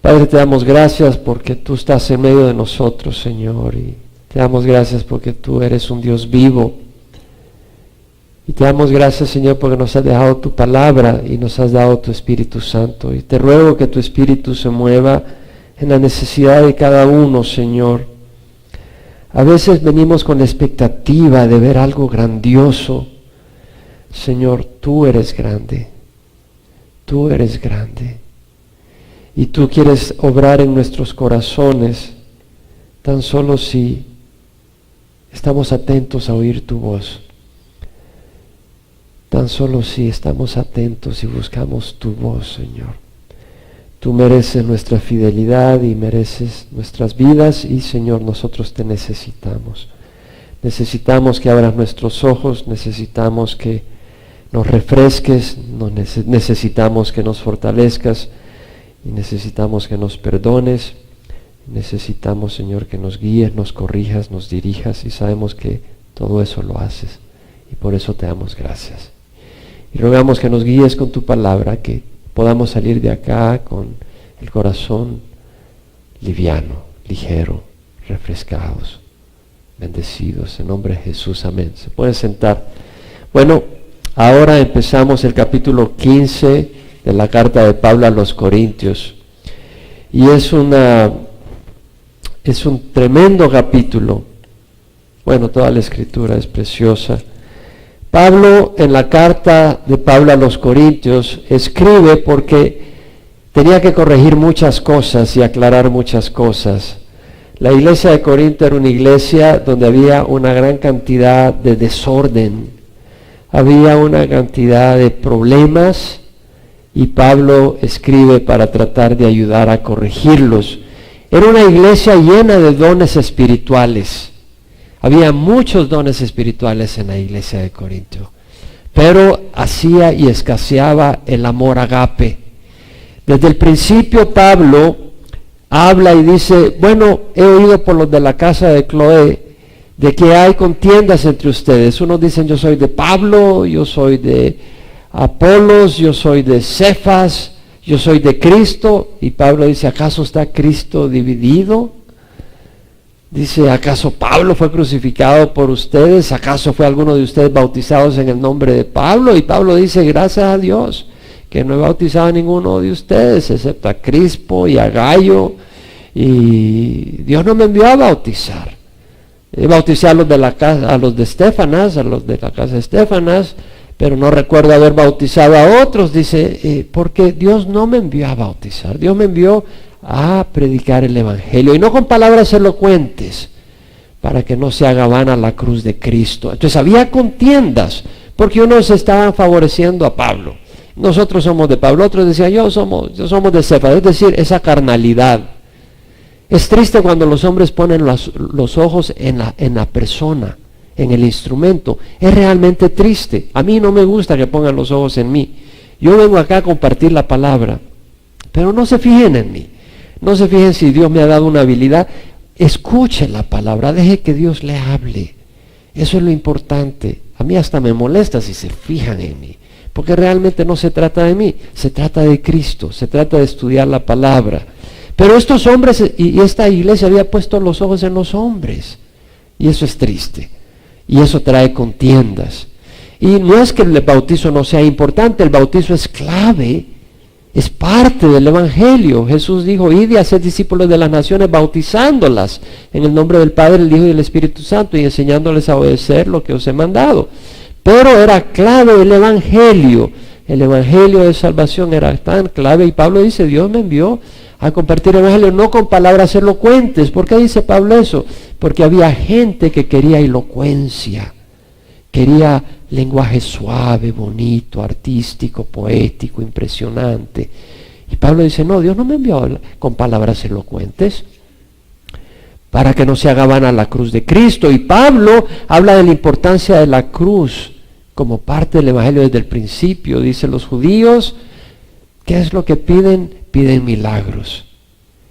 Padre, te damos gracias porque tú estás en medio de nosotros, Señor, y te damos gracias porque tú eres un Dios vivo. Y te damos gracias, Señor, porque nos has dejado tu palabra y nos has dado tu Espíritu Santo. Y te ruego que tu Espíritu se mueva en la necesidad de cada uno, Señor. A veces venimos con la expectativa de ver algo grandioso. Señor, tú eres grande. Tú eres grande. Y tú quieres obrar en nuestros corazones tan solo si estamos atentos a oír tu voz. Tan solo si estamos atentos y buscamos tu voz, Señor. Tú mereces nuestra fidelidad y mereces nuestras vidas y, Señor, nosotros te necesitamos. Necesitamos que abras nuestros ojos, necesitamos que nos refresques, necesitamos que nos fortalezcas y necesitamos que nos perdones. Necesitamos, Señor, que nos guíes, nos corrijas, nos dirijas y sabemos que todo eso lo haces y por eso te damos gracias. Y rogamos que nos guíes con tu palabra, que podamos salir de acá con el corazón liviano, ligero, refrescados, bendecidos. En nombre de Jesús, amén. Se pueden sentar. Bueno, ahora empezamos el capítulo 15 de la carta de Pablo a los Corintios. Y es un tremendo capítulo. Bueno, toda la escritura es preciosa. Pablo, en la carta de Pablo a los Corintios, escribe porque tenía que corregir muchas cosas y aclarar muchas cosas. La iglesia de Corinto era una iglesia donde había una gran cantidad de desorden, había una cantidad de problemas y Pablo escribe para tratar de ayudar a corregirlos. Era una iglesia llena de dones espirituales. Había muchos dones espirituales en la iglesia de Corinto, pero hacía y escaseaba el amor agape. Desde el principio Pablo habla y dice, bueno, he oído por los de la casa de Cloé de que hay contiendas entre ustedes. Unos dicen, yo soy de Pablo, yo soy de Apolos, yo soy de Cefas, yo soy de Cristo. Y Pablo dice, ¿acaso está Cristo dividido? Dice, ¿acaso Pablo fue crucificado por ustedes? ¿Acaso fue alguno de ustedes bautizados en el nombre de Pablo? Y Pablo dice, gracias a Dios, que no he bautizado a ninguno de ustedes, excepto a Crispo y a Gallo, y Dios no me envió a bautizar. Bauticé a los de la casa, a los de Estéfanas, a los de la casa de Estéfanas, pero no recuerdo haber bautizado a otros. Dice, porque Dios no me envió a bautizar, Dios me envió a predicar el Evangelio, y no con palabras elocuentes, para que no se haga vana la cruz de Cristo. Entonces había contiendas, porque unos estaban favoreciendo a Pablo. Nosotros somos de Pablo, otros decían, yo somos de Cefas, es decir, esa carnalidad. Es triste cuando los hombres ponen los ojos en la persona, en el instrumento. Es realmente triste. A mí no me gusta que pongan los ojos en mí. Yo vengo acá a compartir la palabra, pero no se fijen en mí. No se fijen si Dios me ha dado una habilidad. Escuche la palabra, deje que Dios le hable. Eso es lo importante. A mí hasta me molesta si se fijan en mí, porque realmente no se trata de mí, se trata de Cristo, se trata de estudiar la palabra. Pero estos hombres y esta iglesia había puesto los ojos en los hombres, y eso es triste, y eso trae contiendas. Y no es que el bautizo no sea importante, el bautizo es clave, es parte del Evangelio. Jesús dijo, id y haced discípulos de las naciones, bautizándolas en el nombre del Padre, el Hijo y el Espíritu Santo, y enseñándoles a obedecer lo que os he mandado. Pero era clave el Evangelio de salvación era tan clave, y Pablo dice, Dios me envió a compartir el Evangelio, no con palabras elocuentes. ¿Por qué dice Pablo eso? Porque había gente que quería elocuencia, quería lenguaje suave, bonito, artístico, poético, impresionante. Y Pablo dice, no, Dios no me envió con palabras elocuentes, para que no se haga vana la cruz de Cristo. Y Pablo habla de la importancia de la cruz como parte del Evangelio desde el principio. Dice, los judíos, ¿qué es lo que piden? Piden milagros.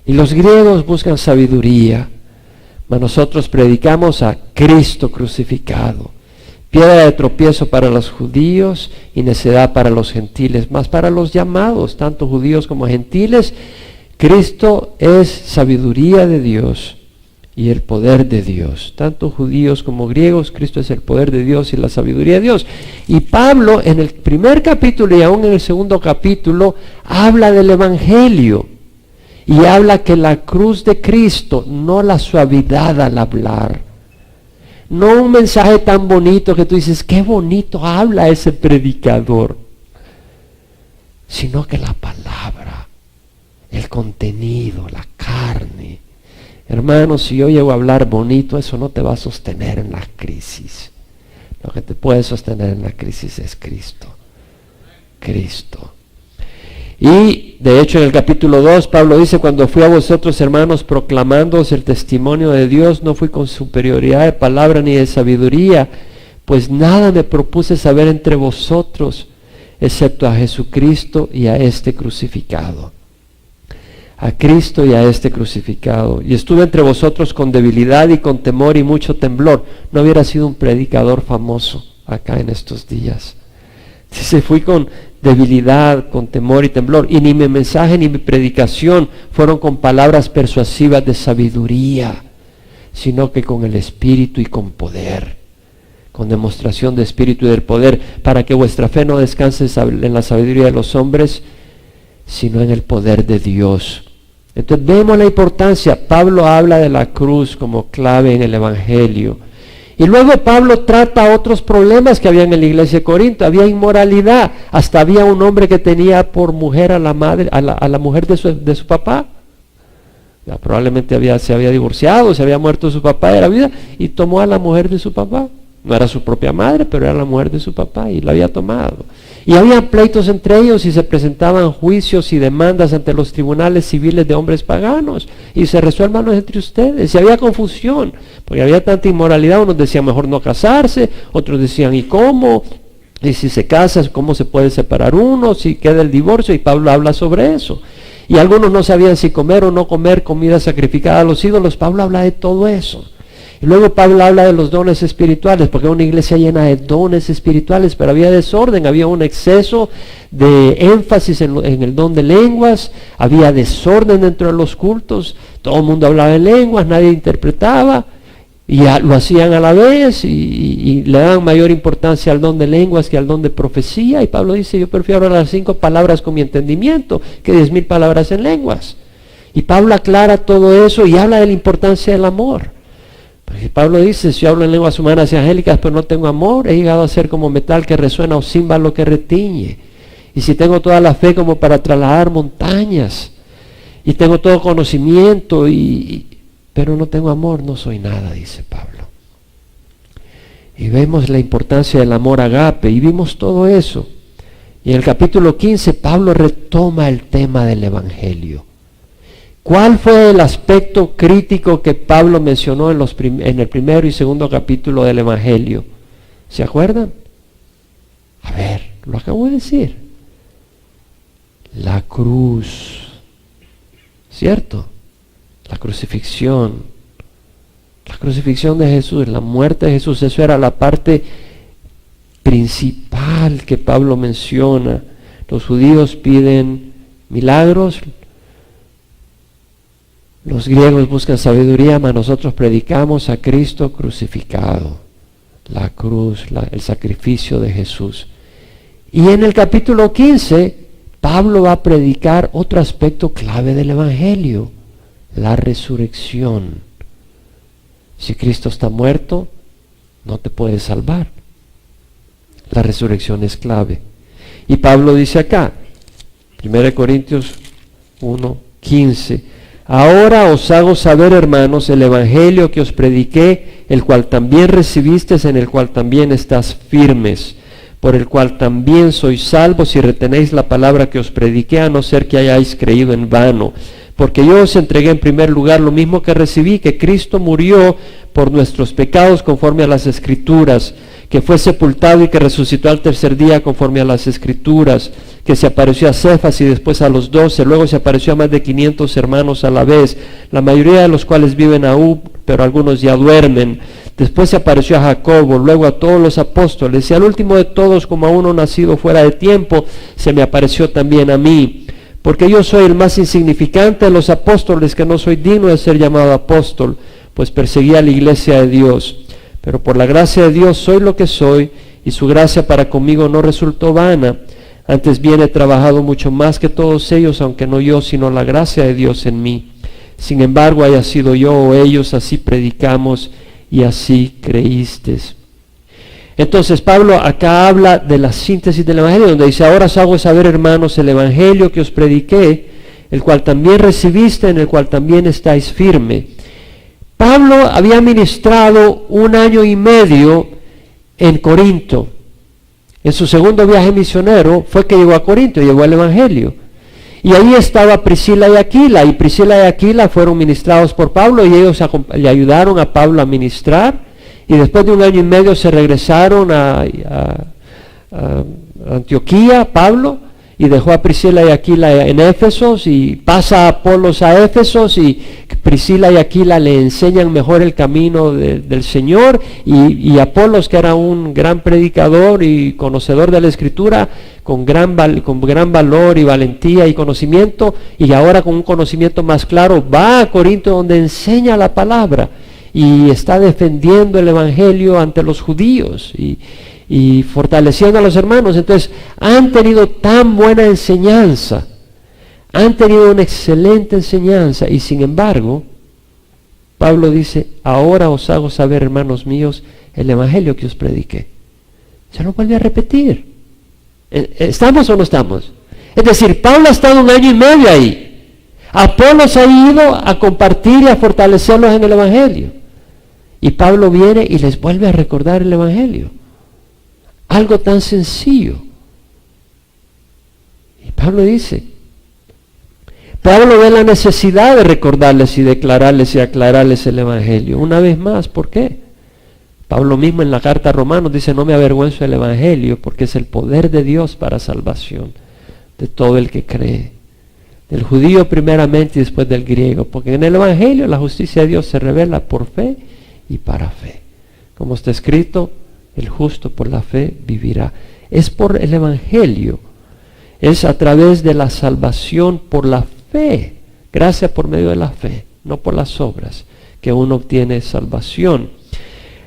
Y los griegos buscan sabiduría, mas nosotros predicamos a Cristo crucificado, piedra de tropiezo para los judíos y necedad para los gentiles, mas para los llamados, tanto judíos como gentiles, Cristo es sabiduría de Dios y el poder de Dios. Tanto judíos como griegos, Cristo es el poder de Dios y la sabiduría de Dios. Y Pablo en el primer capítulo y aún en el segundo capítulo habla del Evangelio. Y habla que la cruz de Cristo, no la suavidad al hablar. No un mensaje tan bonito que tú dices, qué bonito habla ese predicador. Sino que la palabra, el contenido, la carne. Hermanos, si yo llego a hablar bonito, eso no te va a sostener en la crisis. Lo que te puede sostener en la crisis es Cristo. Cristo. Y de hecho en el capítulo 2 Pablo dice, cuando fui a vosotros hermanos proclamándoos el testimonio de Dios, no fui con superioridad de palabra ni de sabiduría, pues nada me propuse saber entre vosotros, excepto a Jesucristo y a este crucificado. A Cristo y a este crucificado. Y estuve entre vosotros con debilidad y con temor y mucho temblor. No hubiera sido un predicador famoso acá en estos días. Dice, fui con debilidad, con temor y temblor, y ni mi mensaje ni mi predicación fueron con palabras persuasivas de sabiduría, sino que con el Espíritu y con poder, con demostración de Espíritu y del poder, para que vuestra fe no descanse en la sabiduría de los hombres, sino en el poder de Dios. Entonces vemos la importancia. Pablo habla de la cruz como clave en el Evangelio. Y luego Pablo trata otros problemas que había en la iglesia de Corinto. Había inmoralidad. Hasta había un hombre que tenía por mujer a la madre, a la mujer de su papá. Ya, probablemente se había divorciado, se había muerto su papá de la vida y tomó a la mujer de su papá. No era su propia madre, pero era la mujer de su papá y la había tomado. Y había pleitos entre ellos y se presentaban juicios y demandas ante los tribunales civiles de hombres paganos. Y se resuelvan entre ustedes. Y había confusión, porque había tanta inmoralidad. Unos decían mejor no casarse, otros decían ¿y cómo? Y si se casa, ¿cómo se puede separar uno? Si queda el divorcio, y Pablo habla sobre eso. Y algunos no sabían si comer o no comer comida sacrificada a los ídolos. Pablo habla de todo eso. Y luego Pablo habla de los dones espirituales, porque era una iglesia llena de dones espirituales, pero había desorden, había un exceso de énfasis en el don de lenguas, había desorden dentro de los cultos, todo el mundo hablaba en lenguas, nadie interpretaba, y lo hacían a la vez, y le daban mayor importancia al don de lenguas que al don de profecía, y Pablo dice, yo prefiero hablar 5 palabras con mi entendimiento que 10,000 palabras en lenguas. Y Pablo aclara todo eso y habla de la importancia del amor. Porque Pablo dice, si yo hablo en lenguas humanas y angélicas pero no tengo amor, he llegado a ser como metal que resuena o címbalo que retiñe. Y si tengo toda la fe como para trasladar montañas, y tengo todo conocimiento, pero no tengo amor, no soy nada, dice Pablo. Y vemos la importancia del amor agape, y vimos todo eso. Y en el capítulo 15 Pablo retoma el tema del Evangelio. ¿Cuál fue el aspecto crítico que Pablo mencionó en el primero y segundo capítulo del Evangelio? ¿Se acuerdan? A ver, lo acabo de decir. La cruz, ¿cierto? La crucifixión de Jesús, la muerte de Jesús, eso era la parte principal que Pablo menciona. Los judíos piden milagros, los griegos buscan sabiduría, mas nosotros predicamos a Cristo crucificado, la cruz, el sacrificio de Jesús. Y en el capítulo 15, Pablo va a predicar otro aspecto clave del Evangelio, la resurrección. Si Cristo está muerto, no te puedes salvar. La resurrección es clave. Y Pablo dice acá, 1 Corintios 1:15, ahora os hago saber, hermanos, el evangelio que os prediqué, el cual también recibisteis, en el cual también estás firmes, por el cual también sois salvos si retenéis la palabra que os prediqué, a no ser que hayáis creído en vano. Porque yo os entregué en primer lugar lo mismo que recibí, que Cristo murió por nuestros pecados conforme a las Escrituras, que fue sepultado y que resucitó al tercer día conforme a las Escrituras, que se apareció a Cefas y después a los 12, luego se apareció a más de 500 hermanos a la vez, la mayoría de los cuales viven aún, pero algunos ya duermen. Después se apareció a Jacobo, luego a todos los apóstoles, y al último de todos, como a uno nacido fuera de tiempo, se me apareció también a mí. porque yo soy el más insignificante de los apóstoles, que no soy digno de ser llamado apóstol, pues perseguía a la iglesia de Dios. Pero por la gracia de Dios soy lo que soy, y su gracia para conmigo no resultó vana. Antes bien he trabajado mucho más que todos ellos, aunque no yo, sino la gracia de Dios en mí. Sin embargo, haya sido yo o ellos, así predicamos y así creísteis. Entonces Pablo acá habla de la síntesis del Evangelio, donde dice: ahora os hago saber, hermanos, el Evangelio que os prediqué, el cual también recibiste, en el cual también estáis firme. Pablo había ministrado 1 año y medio en Corinto. En su segundo viaje misionero fue que llegó a Corinto, llegó el Evangelio. Y ahí estaba Priscila y Aquila, y Priscila y Aquila fueron ministrados por Pablo, y ellos le ayudaron a Pablo a ministrar. Y después de 1 año y medio se regresaron a Antioquía, Pablo, y dejó a Priscila y Aquila en Éfesos, y pasa a Apolos a Éfesos, y Priscila y Aquila le enseñan mejor el camino del Señor, y Apolos, que era un gran predicador y conocedor de la Escritura, con gran valor y valentía y conocimiento, y ahora con un conocimiento más claro, va a Corinto, donde enseña la palabra, y está defendiendo el Evangelio ante los judíos, y fortaleciendo a los hermanos. Entonces han tenido tan buena enseñanza, han tenido una excelente enseñanza, y sin embargo Pablo dice: ahora os hago saber, hermanos míos, el Evangelio que os prediqué. Se lo vuelve a repetir. ¿Estamos o no estamos? Es decir, Pablo ha estado 1 año y medio ahí. Apolos ha ido a compartir y a fortalecerlos en el Evangelio, y Pablo viene y les vuelve a recordar el Evangelio. Algo tan sencillo. Y Pablo ve la necesidad de recordarles y declararles y aclararles el Evangelio. Una vez más, ¿por qué? Pablo mismo en la carta a Romanos dice: no me avergüenzo del Evangelio, porque es el poder de Dios para salvación de todo el que cree. Del judío primeramente y después del griego, porque en el Evangelio la justicia de Dios se revela por fe y para fe. Como está escrito: el justo por la fe vivirá. Es por el Evangelio, es a través de la salvación por la fe, gracia por medio de la fe, no por las obras, que uno obtiene salvación.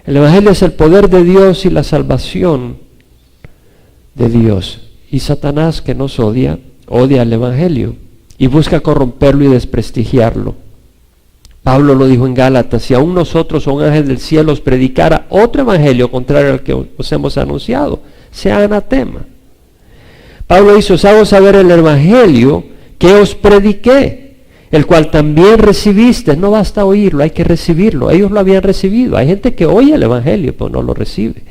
El Evangelio es el poder de Dios y la salvación de Dios. Y Satanás, que nos odia el Evangelio y busca corromperlo y desprestigiarlo. Pablo lo dijo en Gálatas: si aún nosotros o un ángel del cielo os predicara otro evangelio contrario al que os hemos anunciado, sea anatema. Pablo dice: os hago saber el evangelio que os prediqué, el cual también recibiste. No basta oírlo, hay que recibirlo. Ellos lo habían recibido. Hay gente que oye el evangelio pero no lo recibe.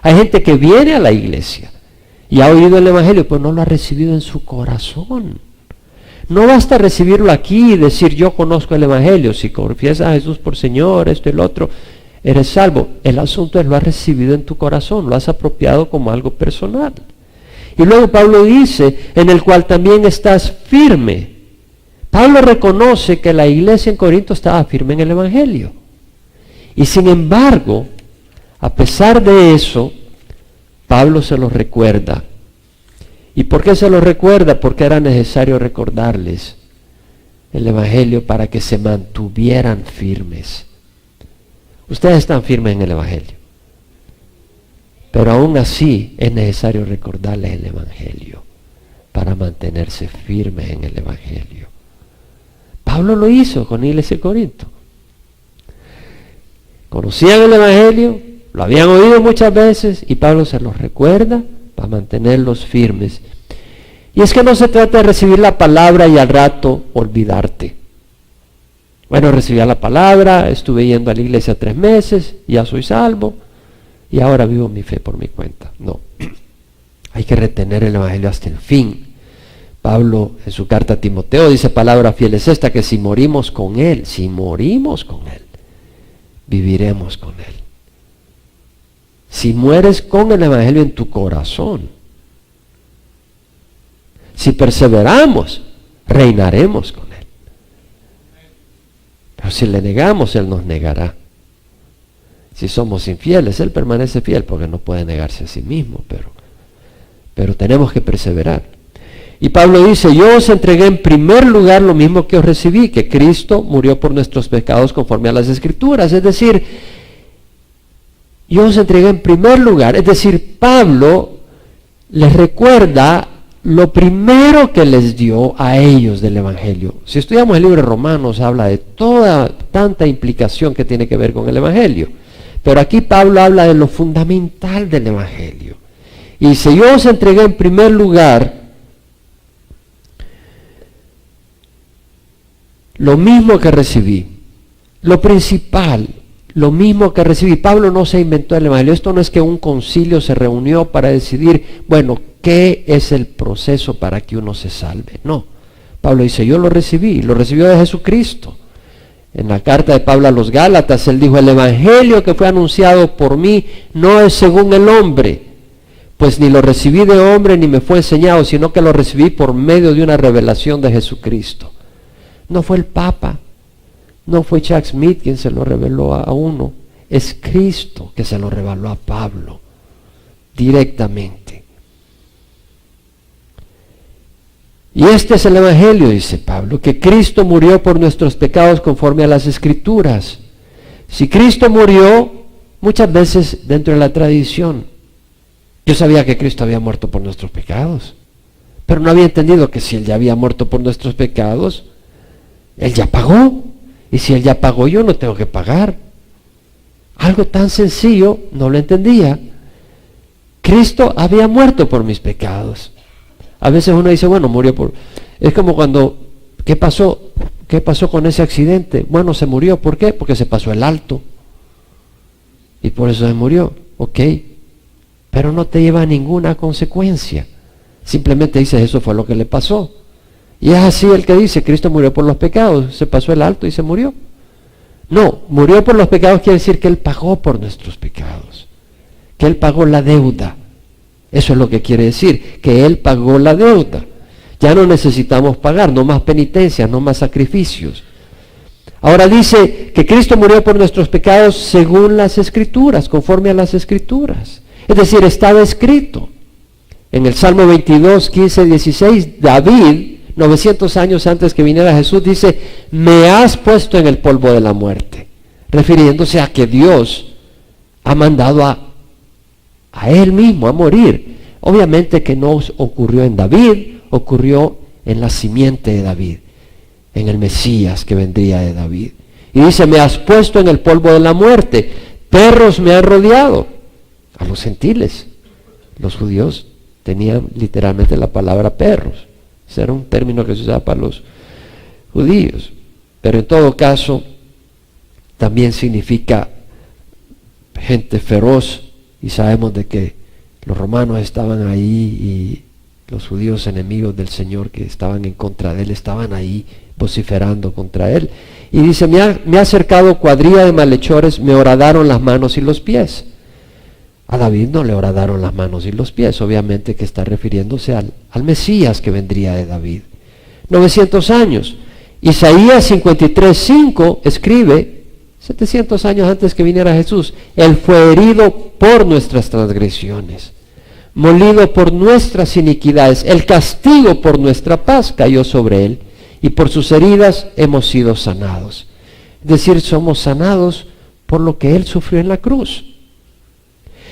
Hay gente que viene a la iglesia y ha oído el evangelio pero no lo ha recibido en su corazón. No basta recibirlo aquí y decir: yo conozco el Evangelio. Si confiesas a Jesús por Señor, esto y lo otro, eres salvo. El asunto es: lo has recibido en tu corazón, lo has apropiado como algo personal. Y luego Pablo dice: en el cual también estás firme. Pablo reconoce que la iglesia en Corinto estaba firme en el Evangelio. Y sin embargo, a pesar de eso, Pablo se lo recuerda. ¿Y por qué se lo recuerda? Porque era necesario recordarles el Evangelio para que se mantuvieran firmes. Ustedes están firmes en el Evangelio, pero aún así es necesario recordarles el Evangelio para mantenerse firmes en el Evangelio. Pablo lo hizo con la iglesia de Corinto. Conocían el Evangelio, lo habían oído muchas veces, y Pablo se los recuerda para mantenerlos firmes. Y es que no se trata de recibir la palabra y al rato olvidarte. Bueno, recibí la palabra, estuve yendo a la iglesia 3 meses, ya soy salvo, y ahora vivo mi fe por mi cuenta. No, hay que retener el Evangelio hasta el fin. Pablo en su carta a Timoteo dice: palabra fiel es esta, que si morimos con Él, viviremos con Él. Si mueres con el Evangelio en tu corazón, si perseveramos, reinaremos con Él. Pero si le negamos, Él nos negará. Si somos infieles, Él permanece fiel porque no puede negarse a sí mismo, pero tenemos que perseverar. Y Pablo dice, yo os entregué en primer lugar lo mismo que os recibí, que Cristo murió por nuestros pecados conforme a las Escrituras. Es decir, yo os entregué en primer lugar. Es decir, Pablo les recuerda lo primero que les dio a ellos del Evangelio. Si estudiamos el libro de Romanos, habla de tanta implicación que tiene que ver con el Evangelio. Pero aquí Pablo habla de lo fundamental del Evangelio. Y dice, yo os entregué en primer lugar lo mismo que recibí, lo principal, lo mismo que recibí. Pablo no se inventó el Evangelio. Esto no es que un concilio se reunió para decidir, bueno, ¿qué es el proceso para que uno se salve? No. Pablo dice, yo lo recibí, lo recibió de Jesucristo. En la carta de Pablo a los Gálatas, él dijo, el Evangelio que fue anunciado por mí no es según el hombre, pues ni lo recibí de hombre ni me fue enseñado, sino que lo recibí por medio de una revelación de Jesucristo. No fue el Papa, no fue Chuck Smith quien se lo reveló a uno, es Cristo que se lo reveló a Pablo directamente. Y este es el Evangelio, dice Pablo, que Cristo murió por nuestros pecados conforme a las Escrituras. Si Cristo murió, muchas veces dentro de la tradición, yo sabía que Cristo había muerto por nuestros pecados, pero no había entendido que si Él ya había muerto por nuestros pecados, Él ya pagó. Y si Él ya pagó, yo no tengo que pagar. Algo tan sencillo, no lo entendía. Cristo había muerto por mis pecados. A veces uno dice, bueno, murió por... Es como cuando, ¿qué pasó? ¿Qué pasó con ese accidente? Bueno, se murió. ¿Por qué? Porque se pasó el alto. Y por eso se murió. Ok. Pero no te lleva a ninguna consecuencia. Simplemente dices, eso fue lo que le pasó. Y es así el que dice, Cristo murió por los pecados, se pasó el alto y se murió. No, murió por los pecados quiere decir que Él pagó por nuestros pecados, que Él pagó la deuda. Eso es lo que quiere decir, que Él pagó la deuda. Ya no necesitamos pagar, no más penitencias, no más sacrificios. Ahora dice que Cristo murió por nuestros pecados según las Escrituras, conforme a las Escrituras. Es decir, estaba escrito. En el Salmo 22, 15, 16, David, 900 años antes que viniera Jesús, dice, me has puesto en el polvo de la muerte, refiriéndose a que Dios ha mandado a Él mismo a morir. Obviamente que no ocurrió en David, ocurrió en la simiente de David, en el Mesías que vendría de David. Y dice, me has puesto en el polvo de la muerte, perros me han rodeado. A los gentiles, los judíos tenían literalmente la palabra perros. Ese era un término que se usaba para los judíos. Pero en todo caso, también significa gente feroz. Y sabemos de que los romanos estaban ahí y los judíos enemigos del Señor que estaban en contra de Él, estaban ahí vociferando contra Él. Y dice, me ha acercado cuadrilla de malhechores, me horadaron las manos y los pies. A David no le horadaron las manos y los pies, obviamente que está refiriéndose al Mesías que vendría de David. 900 años. Isaías 53:5 escribe, 700 años antes que viniera Jesús, Él fue herido por nuestras transgresiones, molido por nuestras iniquidades, el castigo por nuestra paz cayó sobre Él, y por sus heridas hemos sido sanados. Es decir, somos sanados por lo que Él sufrió en la cruz.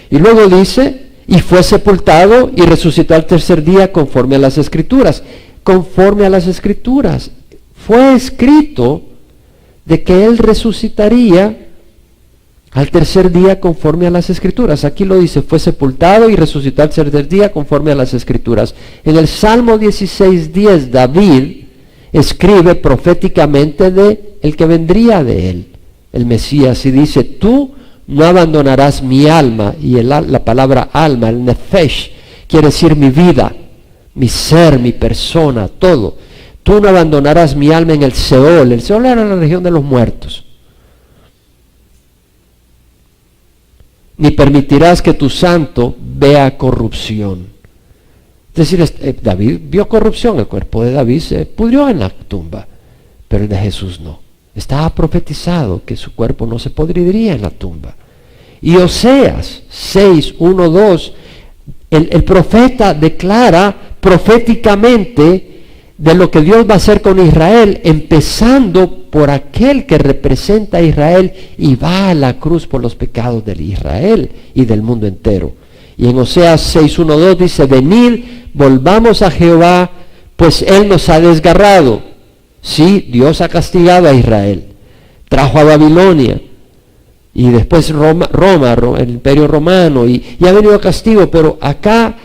Y luego dice, y fue sepultado y resucitó al tercer día conforme a las Escrituras. Conforme a las Escrituras. Fue escrito de que Él resucitaría al tercer día conforme a las Escrituras. Aquí lo dice, fue sepultado y resucitó al tercer día conforme a las Escrituras. En el Salmo 16:10, David escribe proféticamente de el que vendría de Él, el Mesías, y dice, tú no abandonarás mi alma, y la palabra alma, el nefesh, quiere decir mi vida, mi ser, mi persona, todo. Tú no abandonarás mi alma en el Seol. El Seol era la región de los muertos. Ni permitirás que tu santo vea corrupción. Es decir, David vio corrupción, el cuerpo de David se pudrió en la tumba, pero el de Jesús no. Estaba profetizado que su cuerpo no se podriría en la tumba. Y Oseas 6:1-2, el profeta declara proféticamente de lo que Dios va a hacer con Israel, empezando por aquel que representa a Israel y va a la cruz por los pecados de Israel y del mundo entero. Y en Oseas 6:1-2 dice: venid, volvamos a Jehová, pues Él nos ha desgarrado. Sí, Dios ha castigado a Israel, trajo a Babilonia, y después Roma, el imperio romano, y ha venido castigo, pero acá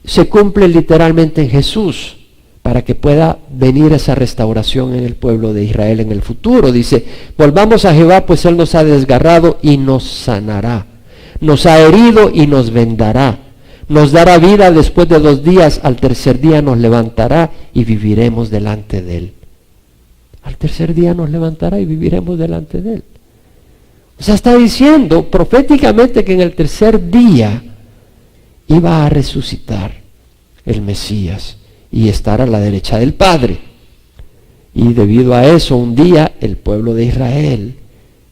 se cumple literalmente en Jesús, para que pueda venir esa restauración en el pueblo de Israel en el futuro. Dice: volvamos a Jehová, pues Él nos ha desgarrado y nos sanará, nos ha herido y nos vendará, nos dará vida después de 2 días, al tercer día nos levantará y viviremos delante de Él. Al tercer día nos levantará y viviremos delante de Él. O sea, está diciendo proféticamente que en el tercer día iba a resucitar el Mesías y estar a la derecha del Padre. Y debido a eso, un día el pueblo de Israel,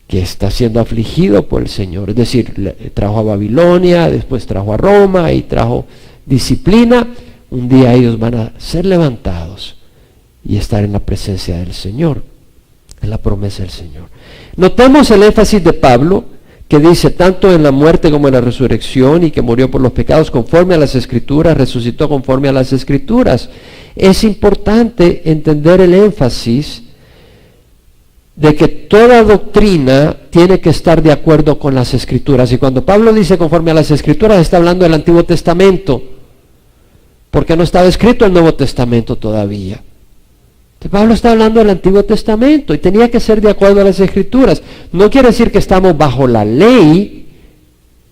que está siendo afligido por el Señor, es decir, trajo a Babilonia, después trajo a Roma y trajo disciplina, un día ellos van a ser levantados y estar en la presencia del Señor, en la promesa del Señor. Notemos el énfasis de Pablo, que dice: tanto en la muerte como en la resurrección, y que murió por los pecados conforme a las Escrituras, resucitó conforme a las Escrituras. Es importante entender el énfasis de que toda doctrina tiene que estar de acuerdo con las Escrituras. Y cuando Pablo dice conforme a las Escrituras, está hablando del Antiguo Testamento, porque no estaba escrito el Nuevo Testamento todavía. Pablo está hablando del Antiguo Testamento y tenía que ser de acuerdo a las Escrituras. No quiere decir que estamos bajo la ley,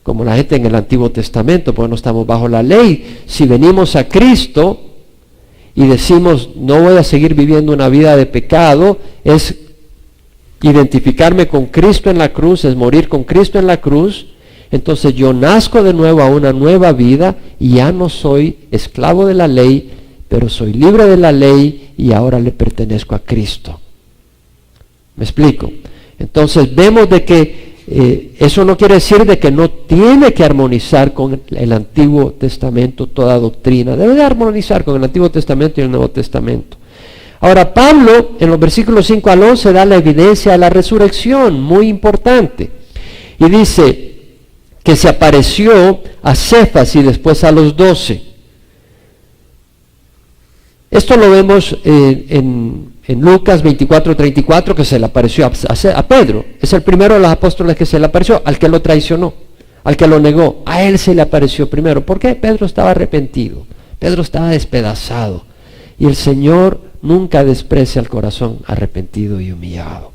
como la gente en el Antiguo Testamento, porque no estamos bajo la ley. Si venimos a Cristo y decimos: no voy a seguir viviendo una vida de pecado, es identificarme con Cristo en la cruz, es morir con Cristo en la cruz, entonces yo nazco de nuevo a una nueva vida y ya no soy esclavo de la ley, pero soy libre de la ley y ahora le pertenezco a Cristo. ¿Me explico? Entonces vemos de que eso no quiere decir de que no tiene que armonizar con el Antiguo Testamento toda doctrina. Debe de armonizar con el Antiguo Testamento y el Nuevo Testamento. Ahora, Pablo en los versículos 5-11 da la evidencia de la resurrección, muy importante. Y dice que se apareció a Cefas y después a los 12. Esto lo vemos en Lucas 24:34, que se le apareció a Pedro. Es el primero de los apóstoles que se le apareció, al que lo traicionó, al que lo negó. A él se le apareció primero. ¿Por qué? Pedro estaba arrepentido, Pedro estaba despedazado. Y el Señor nunca desprecia el corazón arrepentido y humillado.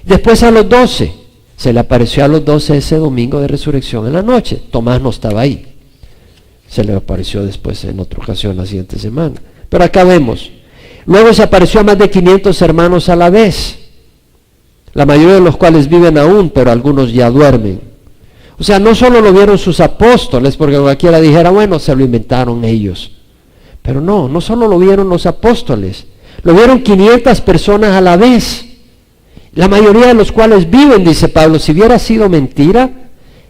Después a los 12, se le apareció a los 12 ese domingo de resurrección en la noche. Tomás no estaba ahí. Se le apareció después en otra ocasión la siguiente semana. Pero acá vemos. Luego se apareció a más de 500 hermanos a la vez, la mayoría de los cuales viven aún, pero algunos ya duermen. O sea, no solo lo vieron sus apóstoles, porque cualquiera dijera: bueno, se lo inventaron ellos. Pero no solo lo vieron los apóstoles, lo vieron 500 personas a la vez, la mayoría de los cuales viven, dice Pablo. Si hubiera sido mentira,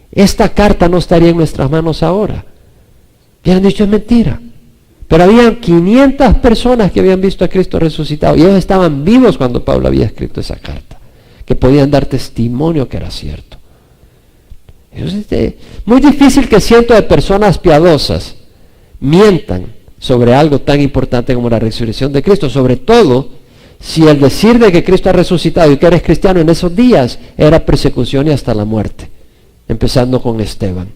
esta carta no estaría en nuestras manos ahora. Hubieran dicho: es mentira. Pero habían 500 personas que habían visto a Cristo resucitado, y ellos estaban vivos cuando Pablo había escrito esa carta, que podían dar testimonio que era cierto. Es muy difícil que cientos de personas piadosas mientan sobre algo tan importante como la resurrección de Cristo, sobre todo si el decir de que Cristo ha resucitado y que eres cristiano en esos días era persecución y hasta la muerte, empezando con Esteban.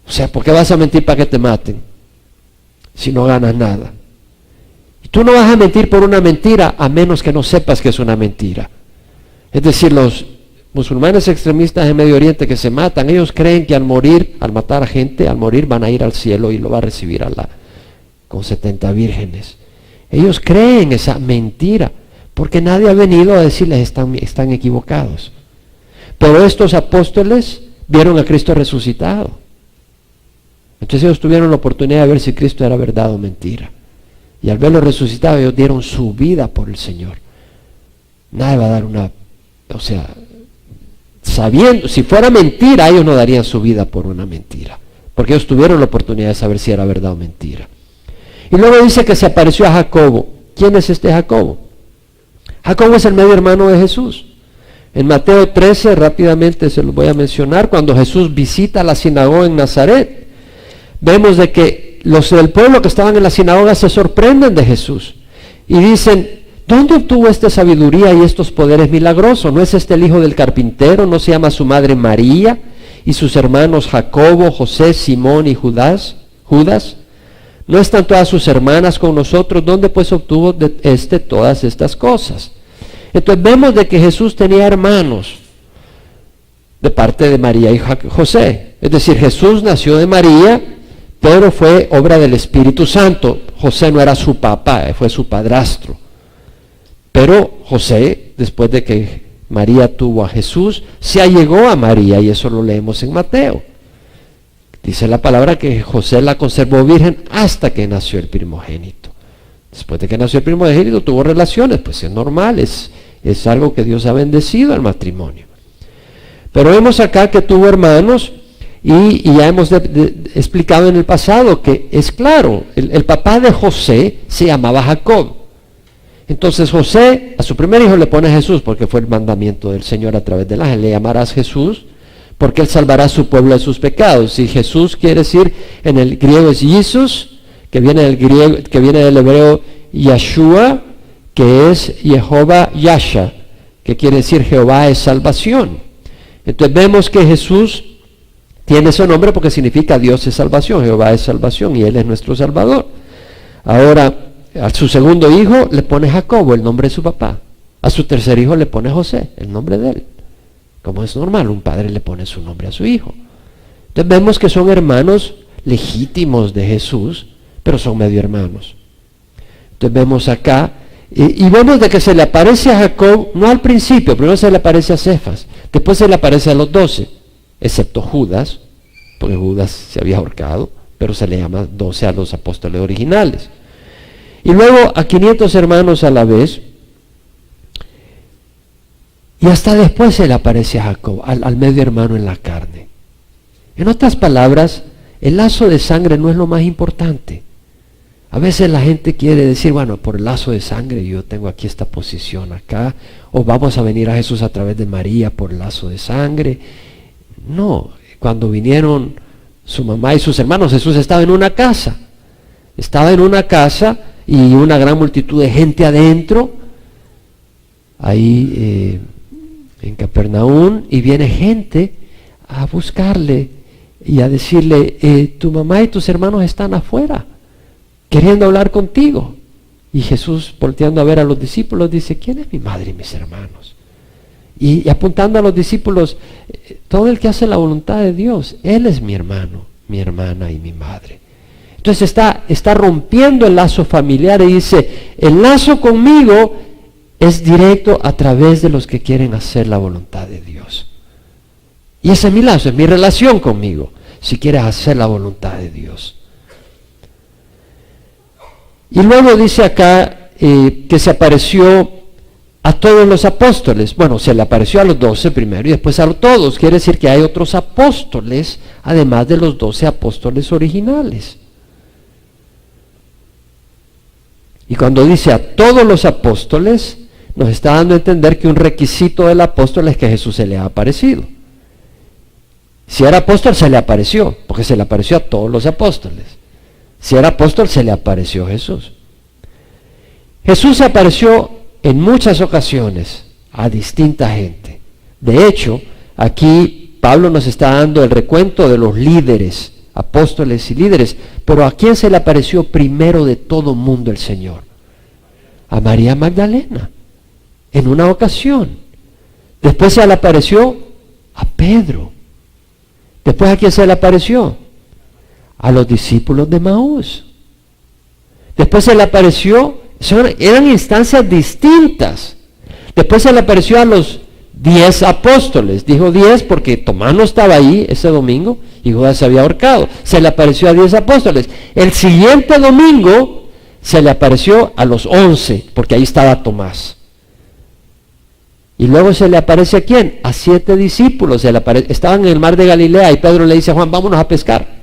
O sea, ¿por qué vas a mentir para que te maten si no ganas nada? Y tú no vas a mentir por una mentira a menos que no sepas que es una mentira. Es decir, los musulmanes extremistas en Medio Oriente que se matan, ellos creen que al morir, al matar a gente, al morir van a ir al cielo y lo va a recibir Allah con 70 vírgenes. Ellos creen esa mentira porque nadie ha venido a decirles están equivocados. Pero estos apóstoles vieron a Cristo resucitado. Entonces ellos tuvieron la oportunidad de ver si Cristo era verdad o mentira. Y al verlo resucitado, ellos dieron su vida por el Señor. Nadie va a dar sabiendo, si fuera mentira, ellos no darían su vida por una mentira. porque ellos tuvieron la oportunidad de saber si era verdad o mentira. Y luego dice que se apareció a Jacobo. ¿Quién es este Jacobo? Jacobo es el medio hermano de Jesús. En Mateo 13, rápidamente se los voy a mencionar, cuando Jesús visita la sinagoga en Nazaret, vemos de que los del pueblo que estaban en la sinagoga se sorprenden de Jesús y dicen: ¿dónde obtuvo esta sabiduría y estos poderes milagrosos? ¿No es este el hijo del carpintero? ¿No se llama su madre María y sus hermanos Jacobo, José, Simón y Judas? ¿No están todas sus hermanas con nosotros? ¿Dónde pues obtuvo todas estas cosas? Entonces vemos de que Jesús tenía hermanos de parte de María y José. Es decir, Jesús nació de María, pero fue obra del Espíritu Santo. José no era su papá, fue su padrastro. Pero José, después de que María tuvo a Jesús, se allegó a María, y eso lo leemos en Mateo. Dice la palabra que José la conservó virgen hasta que nació el primogénito. Después de que nació el primogénito tuvo relaciones, pues es normal, es algo que Dios ha bendecido al matrimonio. Pero vemos acá que tuvo hermanos, y ya hemos explicado en el pasado que es claro, el papá de José se llamaba Jacob. Entonces José a su primer hijo le pone Jesús, porque fue el mandamiento del Señor a través del ángel: le llamarás Jesús, porque él salvará a su pueblo de sus pecados. Y Jesús quiere decir, en el griego es Jesús, que viene del hebreo Yeshua, que es Jehová Yasha, que quiere decir Jehová es salvación. Entonces vemos que Jesús tiene ese nombre porque significa Dios es salvación, Jehová es salvación, y Él es nuestro Salvador. Ahora, a su segundo hijo le pone Jacobo, el nombre de su papá. A su tercer hijo le pone José, el nombre de él. Como es normal, un padre le pone su nombre a su hijo. Entonces vemos que son hermanos legítimos de Jesús, pero son medio hermanos. Entonces vemos acá, y vemos de que se le aparece a Jacob, no al principio, primero se le aparece a Cefas, después se le aparece a los 12, excepto Judas, porque Judas se había ahorcado, pero se le llama 12 a los apóstoles originales. Y luego a 500 hermanos a la vez, y hasta después se le aparece a Jacob, al medio hermano en la carne. En otras palabras, el lazo de sangre no es lo más importante. A veces la gente quiere decir, bueno, por el lazo de sangre yo tengo aquí esta posición acá, o vamos a venir a Jesús a través de María por el lazo de sangre. No, cuando vinieron su mamá y sus hermanos, Jesús estaba en una casa. Estaba en una casa y una gran multitud de gente adentro, ahí en Capernaum, y viene gente a buscarle y a decirle, tu mamá y tus hermanos están afuera, queriendo hablar contigo. Y Jesús, volteando a ver a los discípulos, dice, ¿quién es mi madre y mis hermanos? Y apuntando a los discípulos, todo el que hace la voluntad de Dios, Él es mi hermano, mi hermana y mi madre. Entonces está rompiendo el lazo familiar y dice, el lazo conmigo es directo a través de los que quieren hacer la voluntad de Dios. Y ese es mi lazo, es mi relación conmigo, si quieres hacer la voluntad de Dios. Y luego dice acá que se apareció a todos los apóstoles. Bueno, se le apareció a los 12 primero y después a todos. Quiere decir que hay otros apóstoles, además de los 12 apóstoles originales. Y cuando dice a todos los apóstoles, nos está dando a entender que un requisito del apóstol es que Jesús se le ha aparecido. Si era apóstol, se le apareció, porque se le apareció a todos los apóstoles. Si era apóstol, se le apareció Jesús. Jesús se apareció en muchas ocasiones a distinta gente. De hecho, aquí Pablo nos está dando el recuento de los líderes, apóstoles y líderes, pero ¿a quién se le apareció primero de todo mundo el Señor? A María Magdalena, en una ocasión. Después se le apareció a Pedro. Después, ¿a quién se le apareció? A los discípulos de Maús. Después se le apareció, eran instancias distintas. Después se le apareció a los 10 apóstoles. Dijo 10 porque Tomás no estaba ahí ese domingo y Judas se había ahorcado. Se le apareció a 10 apóstoles. El siguiente domingo se le apareció a los 11 porque ahí estaba Tomás. Y luego se le aparece a ¿quién? A 7 discípulos. Estaban en el mar de Galilea y Pedro le dice a Juan, vámonos a pescar.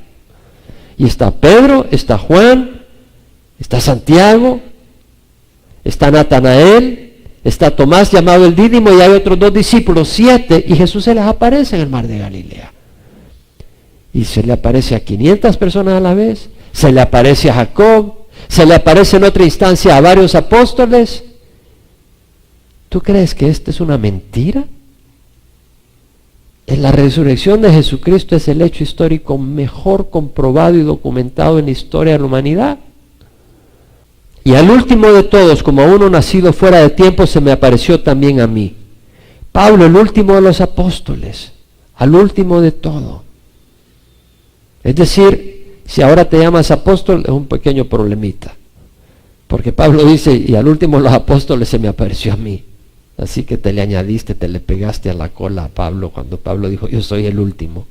Y está Pedro, está Juan, está Santiago, está Natanael, está Tomás llamado el Dídimo, y hay otros 2 discípulos, 7, y Jesús se les aparece en el mar de Galilea. Y se le aparece a 500 personas a la vez, se le aparece a Jacob, se le aparece en otra instancia a varios apóstoles. ¿Tú crees que esta es una mentira? La resurrección de Jesucristo es el hecho histórico mejor comprobado y documentado en la historia de la humanidad. Y al último de todos, como a uno nacido fuera de tiempo, se me apareció también a mí. Pablo, el último de los apóstoles, al último de todo. Es decir, si ahora te llamas apóstol, es un pequeño problemita. Porque Pablo dice, y al último de los apóstoles se me apareció a mí. Así que te le añadiste, te le pegaste a la cola a Pablo cuando Pablo dijo, yo soy el último.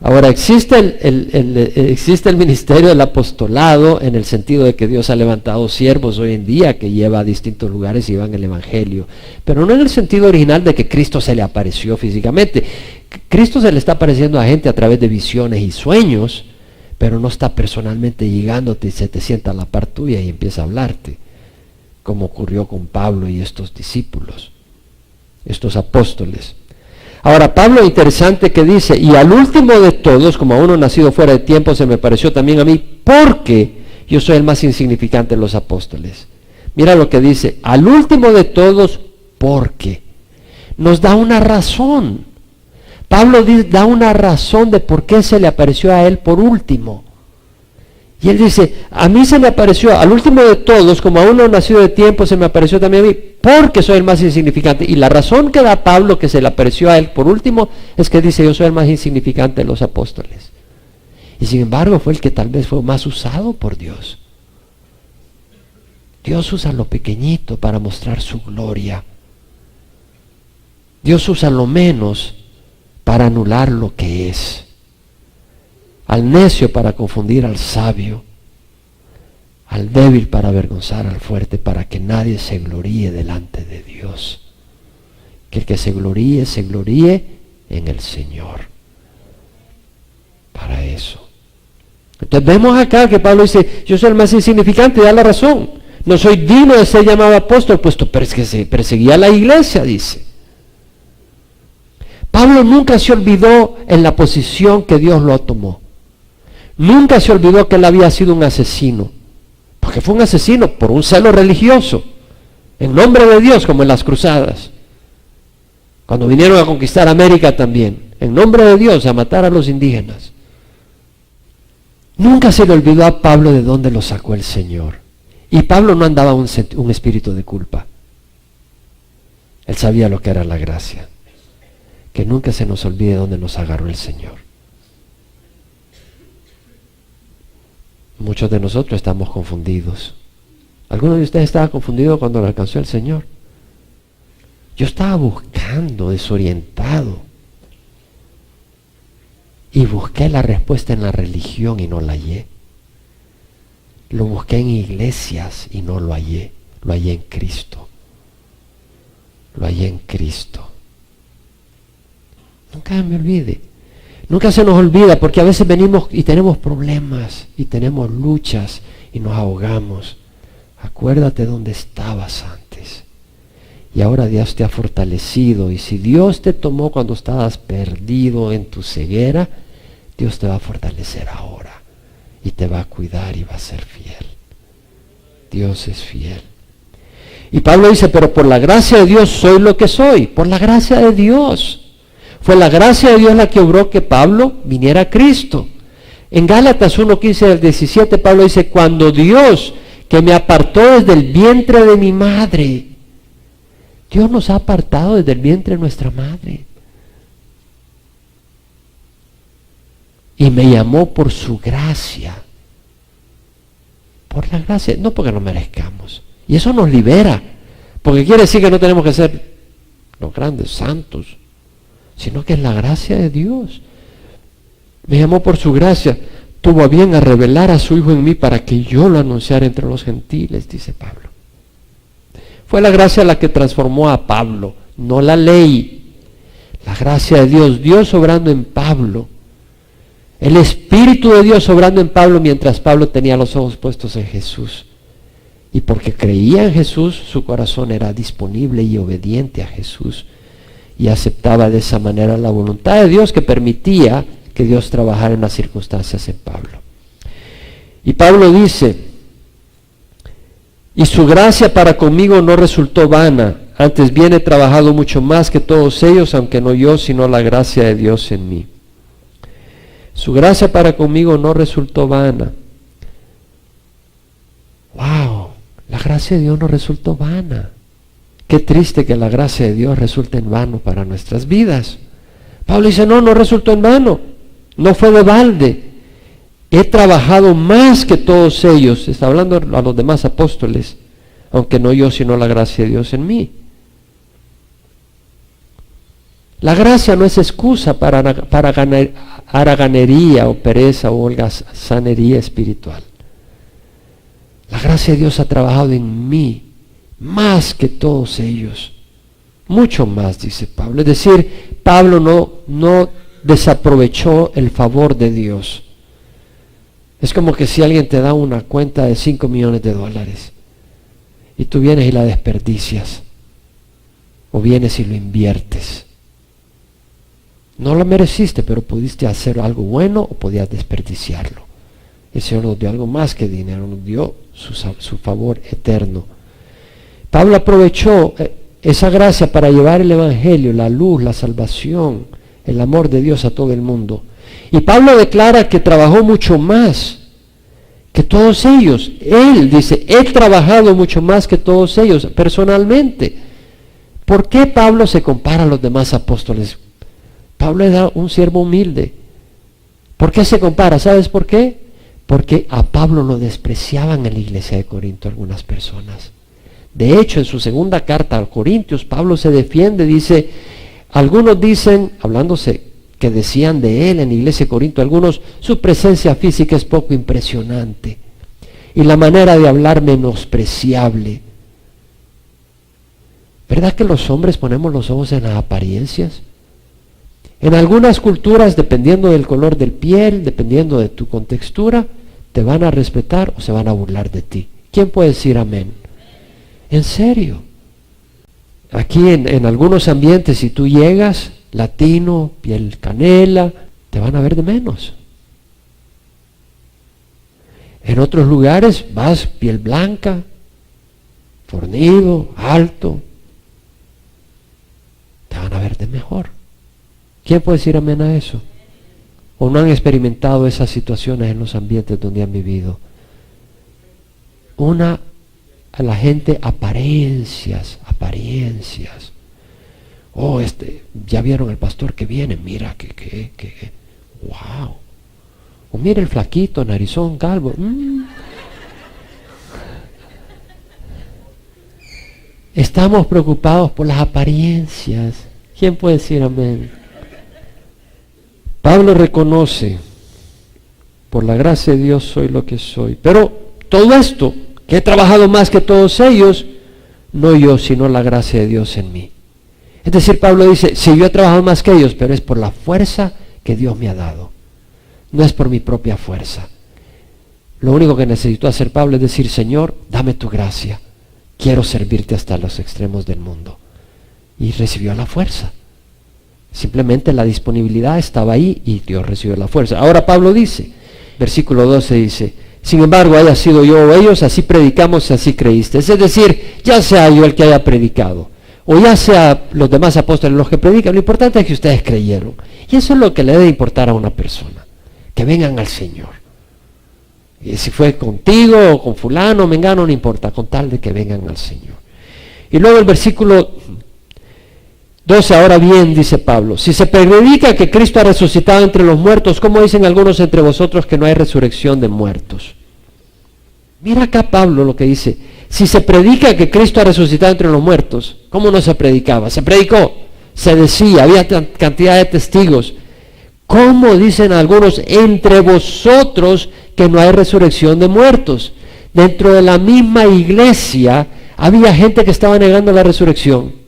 Ahora, existe el ministerio del apostolado en el sentido de que Dios ha levantado siervos hoy en día que lleva a distintos lugares y llevan el evangelio, pero no en el sentido original de que Cristo se le apareció físicamente. Cristo se le está apareciendo a gente a través de visiones y sueños, pero no está personalmente llegándote y se te sienta a la par tuya y empieza a hablarte, como ocurrió con Pablo y estos discípulos, estos apóstoles. Ahora, Pablo, interesante que dice, y al último de todos, como a uno nacido fuera de tiempo, se me pareció también a mí, porque yo soy el más insignificante de los apóstoles. Mira lo que dice, al último de todos, porque. Nos da una razón. Pablo da una razón de por qué se le apareció a él por último. Y él dice, a mí se me apareció, al último de todos, como a uno nacido de tiempo, se me apareció también a mí, porque soy el más insignificante. Y la razón que da Pablo que se le apareció a él por último, es que dice, yo soy el más insignificante de los apóstoles. Y sin embargo, fue el que tal vez fue más usado por Dios. Dios usa lo pequeñito para mostrar su gloria. Dios usa lo menos para anular lo que es. Al necio para confundir al sabio, al débil para avergonzar al fuerte, para que nadie se gloríe delante de Dios. Que el que se gloríe en el Señor. Para eso. Entonces vemos acá que Pablo dice, yo soy el más insignificante, y da la razón. No soy digno de ser llamado apóstol, puesto que se perseguía a la iglesia, dice. Pablo nunca se olvidó en la posición que Dios lo tomó. Nunca se olvidó que él había sido un asesino, porque fue un asesino por un celo religioso, en nombre de Dios, como en las cruzadas, cuando vinieron a conquistar América también, en nombre de Dios, a matar a los indígenas. Nunca se le olvidó a Pablo de dónde lo sacó el Señor, y Pablo no andaba un espíritu de culpa. Él sabía lo que era la gracia. Que nunca se nos olvide dónde nos agarró el Señor. Muchos de nosotros estamos confundidos. ¿Alguno de ustedes estaba confundido cuando lo alcanzó el Señor? Yo estaba buscando, desorientado. Y busqué la respuesta en la religión y no la hallé. Lo busqué en iglesias y no lo hallé. Lo hallé en Cristo. Lo hallé en Cristo. Nunca me olvide. Nunca se nos olvida, porque a veces venimos y tenemos problemas y tenemos luchas y nos ahogamos. Acuérdate dónde estabas antes. Y ahora Dios te ha fortalecido. Y si Dios te tomó cuando estabas perdido en tu ceguera, Dios te va a fortalecer ahora. Y te va a cuidar y va a ser fiel. Dios es fiel. Y Pablo dice, pero por la gracia de Dios soy lo que soy. Por la gracia de Dios. Fue la gracia de Dios la que obró que Pablo viniera a Cristo. En Gálatas 1:15 al 17, Pablo dice, cuando Dios, que me apartó desde el vientre de mi madre. Dios nos ha apartado desde el vientre de nuestra madre. Y me llamó por su gracia. Por la gracia, no porque no merezcamos. Y eso nos libera. Porque quiere decir que no tenemos que ser los grandes santos, sino que es la gracia de Dios. Me llamó por su gracia, tuvo a bien a revelar a su Hijo en mí para que yo lo anunciara entre los gentiles, dice Pablo. Fue la gracia la que transformó a Pablo, no la ley. La gracia de Dios, Dios obrando en Pablo. El Espíritu de Dios obrando en Pablo mientras Pablo tenía los ojos puestos en Jesús. Y porque creía en Jesús, su corazón era disponible y obediente a Jesús. Y aceptaba de esa manera la voluntad de Dios que permitía que Dios trabajara en las circunstancias en Pablo. Y Pablo dice, y su gracia para conmigo no resultó vana, antes bien he trabajado mucho más que todos ellos, aunque no yo, sino la gracia de Dios en mí. Su gracia para conmigo no resultó vana. ¡Wow! La gracia de Dios no resultó vana. Qué triste que la gracia de Dios resulte en vano para nuestras vidas. Pablo dice, no resultó en vano. No fue de balde. He trabajado más que todos ellos. Está hablando a los demás apóstoles. Aunque no yo, sino la gracia de Dios en mí. La gracia no es excusa para haraganería o pereza o holgazanería espiritual. La gracia de Dios ha trabajado en mí más que todos ellos. Mucho más, dice Pablo. Es decir, Pablo no desaprovechó el favor de Dios. Es como que si alguien te da una cuenta de $5 millones y tú vienes y la desperdicias. O vienes y lo inviertes. No lo mereciste, pero pudiste hacer algo bueno o podías desperdiciarlo. El Señor nos dio algo más que dinero, nos dio su favor eterno. Pablo aprovechó esa gracia para llevar el Evangelio, la luz, la salvación, el amor de Dios a todo el mundo. Y Pablo declara que trabajó mucho más que todos ellos. Él dice, he trabajado mucho más que todos ellos, personalmente. ¿Por qué Pablo se compara a los demás apóstoles? Pablo era un siervo humilde. ¿Por qué se compara? ¿Sabes por qué? Porque a Pablo lo despreciaban en la iglesia de Corinto algunas personas. De hecho, en su segunda carta a Corintios, Pablo se defiende, dice, algunos dicen, hablándose que decían de él en la iglesia de Corinto, algunos, su presencia física es poco impresionante y la manera de hablar menospreciable. ¿Verdad que los hombres ponemos los ojos en las apariencias? En algunas culturas, dependiendo del color del piel, dependiendo de tu contextura, te van a respetar o se van a burlar de ti. ¿Quién puede decir amén? En serio. Aquí en algunos ambientes, si tú llegas, latino, piel canela, te van a ver de menos. En otros lugares vas piel blanca, fornido, alto, te van a ver de mejor. ¿Quién puede decir amén a eso? ¿O no han experimentado esas situaciones en los ambientes donde han vivido? A la gente apariencias. Oh, ya vieron el pastor que viene, mira que wow. O mira el flaquito, narizón, calvo. Estamos preocupados por las apariencias. ¿Quién puede decir amén? Pablo reconoce, por la gracia de Dios soy lo que soy. Pero todo esto, que he trabajado más que todos ellos, no yo, sino la gracia de Dios en mí. Es decir, Pablo dice, sí, yo he trabajado más que ellos, pero es por la fuerza que Dios me ha dado. No es por mi propia fuerza. Lo único que necesitó hacer Pablo es decir, Señor, dame tu gracia. Quiero servirte hasta los extremos del mundo. Y recibió la fuerza. Simplemente la disponibilidad estaba ahí y Dios recibió la fuerza. Ahora Pablo dice, versículo 12 dice, sin embargo, haya sido yo o ellos, así predicamos y así creíste. Es decir, ya sea yo el que haya predicado, o ya sea los demás apóstoles los que predican, lo importante es que ustedes creyeron. Y eso es lo que le debe importar a una persona, que vengan al Señor. Y si fue contigo o con fulano, mengano, no importa, con tal de que vengan al Señor. Y luego el versículo 12, ahora bien, dice Pablo, si se predica que Cristo ha resucitado entre los muertos, ¿cómo dicen algunos entre vosotros que no hay resurrección de muertos? Mira acá Pablo lo que dice, si se predica que Cristo ha resucitado entre los muertos, ¿cómo no se predicaba? Se predicó, se decía, había cantidad de testigos. ¿Cómo dicen algunos entre vosotros que no hay resurrección de muertos? Dentro de la misma iglesia había gente que estaba negando la resurrección.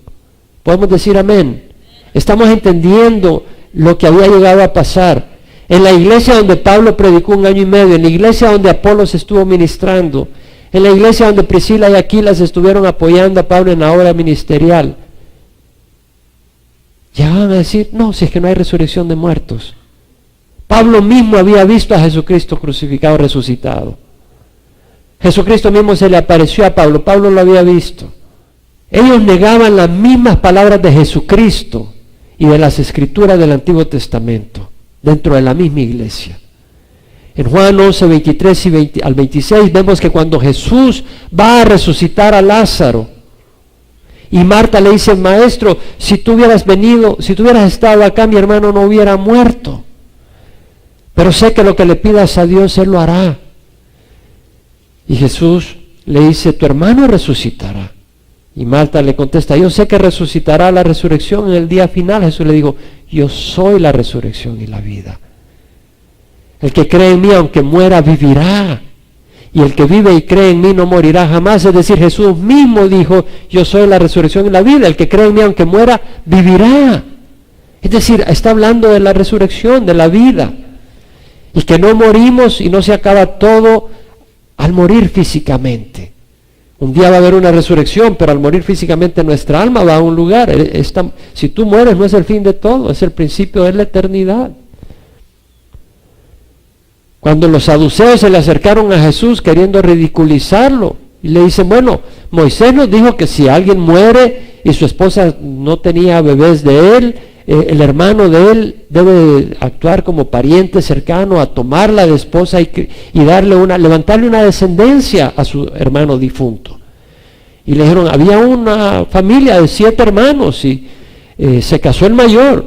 ¿Podemos decir amén? Estamos entendiendo lo que había llegado a pasar. En la iglesia donde Pablo predicó 1 año y medio, en la iglesia donde Apolos estuvo ministrando, en la iglesia donde Priscila y Aquilas estuvieron apoyando a Pablo en la obra ministerial, llegaban a decir, no, si es que no hay resurrección de muertos. Pablo mismo había visto a Jesucristo crucificado, resucitado. Jesucristo mismo se le apareció a Pablo, Pablo lo había visto. Ellos negaban las mismas palabras de Jesucristo y de las escrituras del Antiguo Testamento dentro de la misma iglesia. En Juan 11, 23 al 26 vemos que cuando Jesús va a resucitar a Lázaro, y Marta le dice, maestro, si tú hubieras venido, si tú hubieras estado acá, mi hermano no hubiera muerto. Pero sé que lo que le pidas a Dios, Él lo hará. Y Jesús le dice, tu hermano resucitará. Y Marta le contesta, yo sé que resucitará la resurrección en el día final. Jesús le dijo, yo soy la resurrección y la vida. El que cree en mí, aunque muera, vivirá. Y el que vive y cree en mí no morirá jamás. Es decir, Jesús mismo dijo, yo soy la resurrección y la vida. El que cree en mí, aunque muera, vivirá. Es decir, está hablando de la resurrección, de la vida. Y que no morimos y no se acaba todo al morir físicamente. Un día va a haber una resurrección, pero al morir físicamente nuestra alma va a un lugar. Si tú mueres no es el fin de todo, es el principio de la eternidad. Cuando los saduceos se le acercaron a Jesús queriendo ridiculizarlo, y le dicen, bueno, Moisés nos dijo que si alguien muere y su esposa no tenía bebés de él, el hermano de él debe actuar como pariente cercano a tomarla de esposa y levantarle una descendencia a su hermano difunto. Y le dijeron, había una familia de 7 hermanos y se casó el mayor,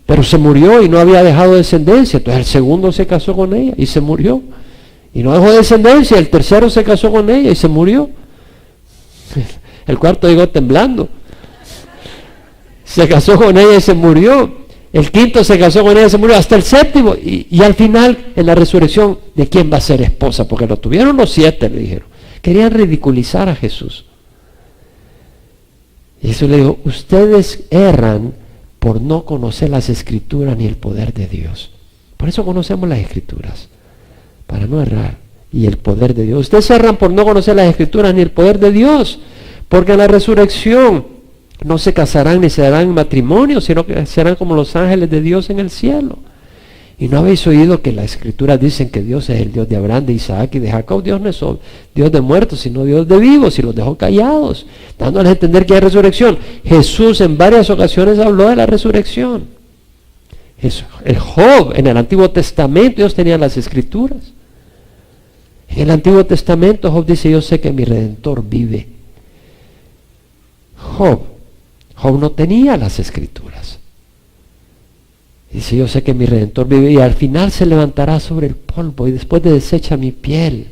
pero se murió y no había dejado descendencia. Entonces el segundo se casó con ella y se murió. Y no dejó descendencia. El tercero se casó con ella y se murió. El cuarto llegó temblando. Se casó con ella y se murió. El quinto se casó con ella y se murió. Hasta el séptimo. Y al final, en la resurrección, ¿de quién va a ser esposa? Porque lo tuvieron los 7, le dijeron. Querían ridiculizar a Jesús. Y Jesús le dijo, ustedes erran por no conocer las Escrituras ni el poder de Dios. Por eso conocemos las Escrituras, para no errar. Y el poder de Dios. Ustedes erran por no conocer las Escrituras ni el poder de Dios, porque en la resurrección no se casarán ni se darán en matrimonio, sino que serán como los ángeles de Dios en el cielo. Y no habéis oído que las Escrituras dicen que Dios es el Dios de Abraham, de Isaac y de Jacob. Dios no es Dios de muertos, sino Dios de vivos, y los dejó callados, dándoles a entender que hay resurrección. Jesús en varias ocasiones habló de la resurrección. El Job, en el Antiguo Testamento, ellos tenían las Escrituras. En el Antiguo Testamento Job dice, yo sé que mi Redentor vive. Job no tenía las Escrituras. Dice, yo sé que mi Redentor vive y al final se levantará sobre el polvo y después de deshecha mi piel,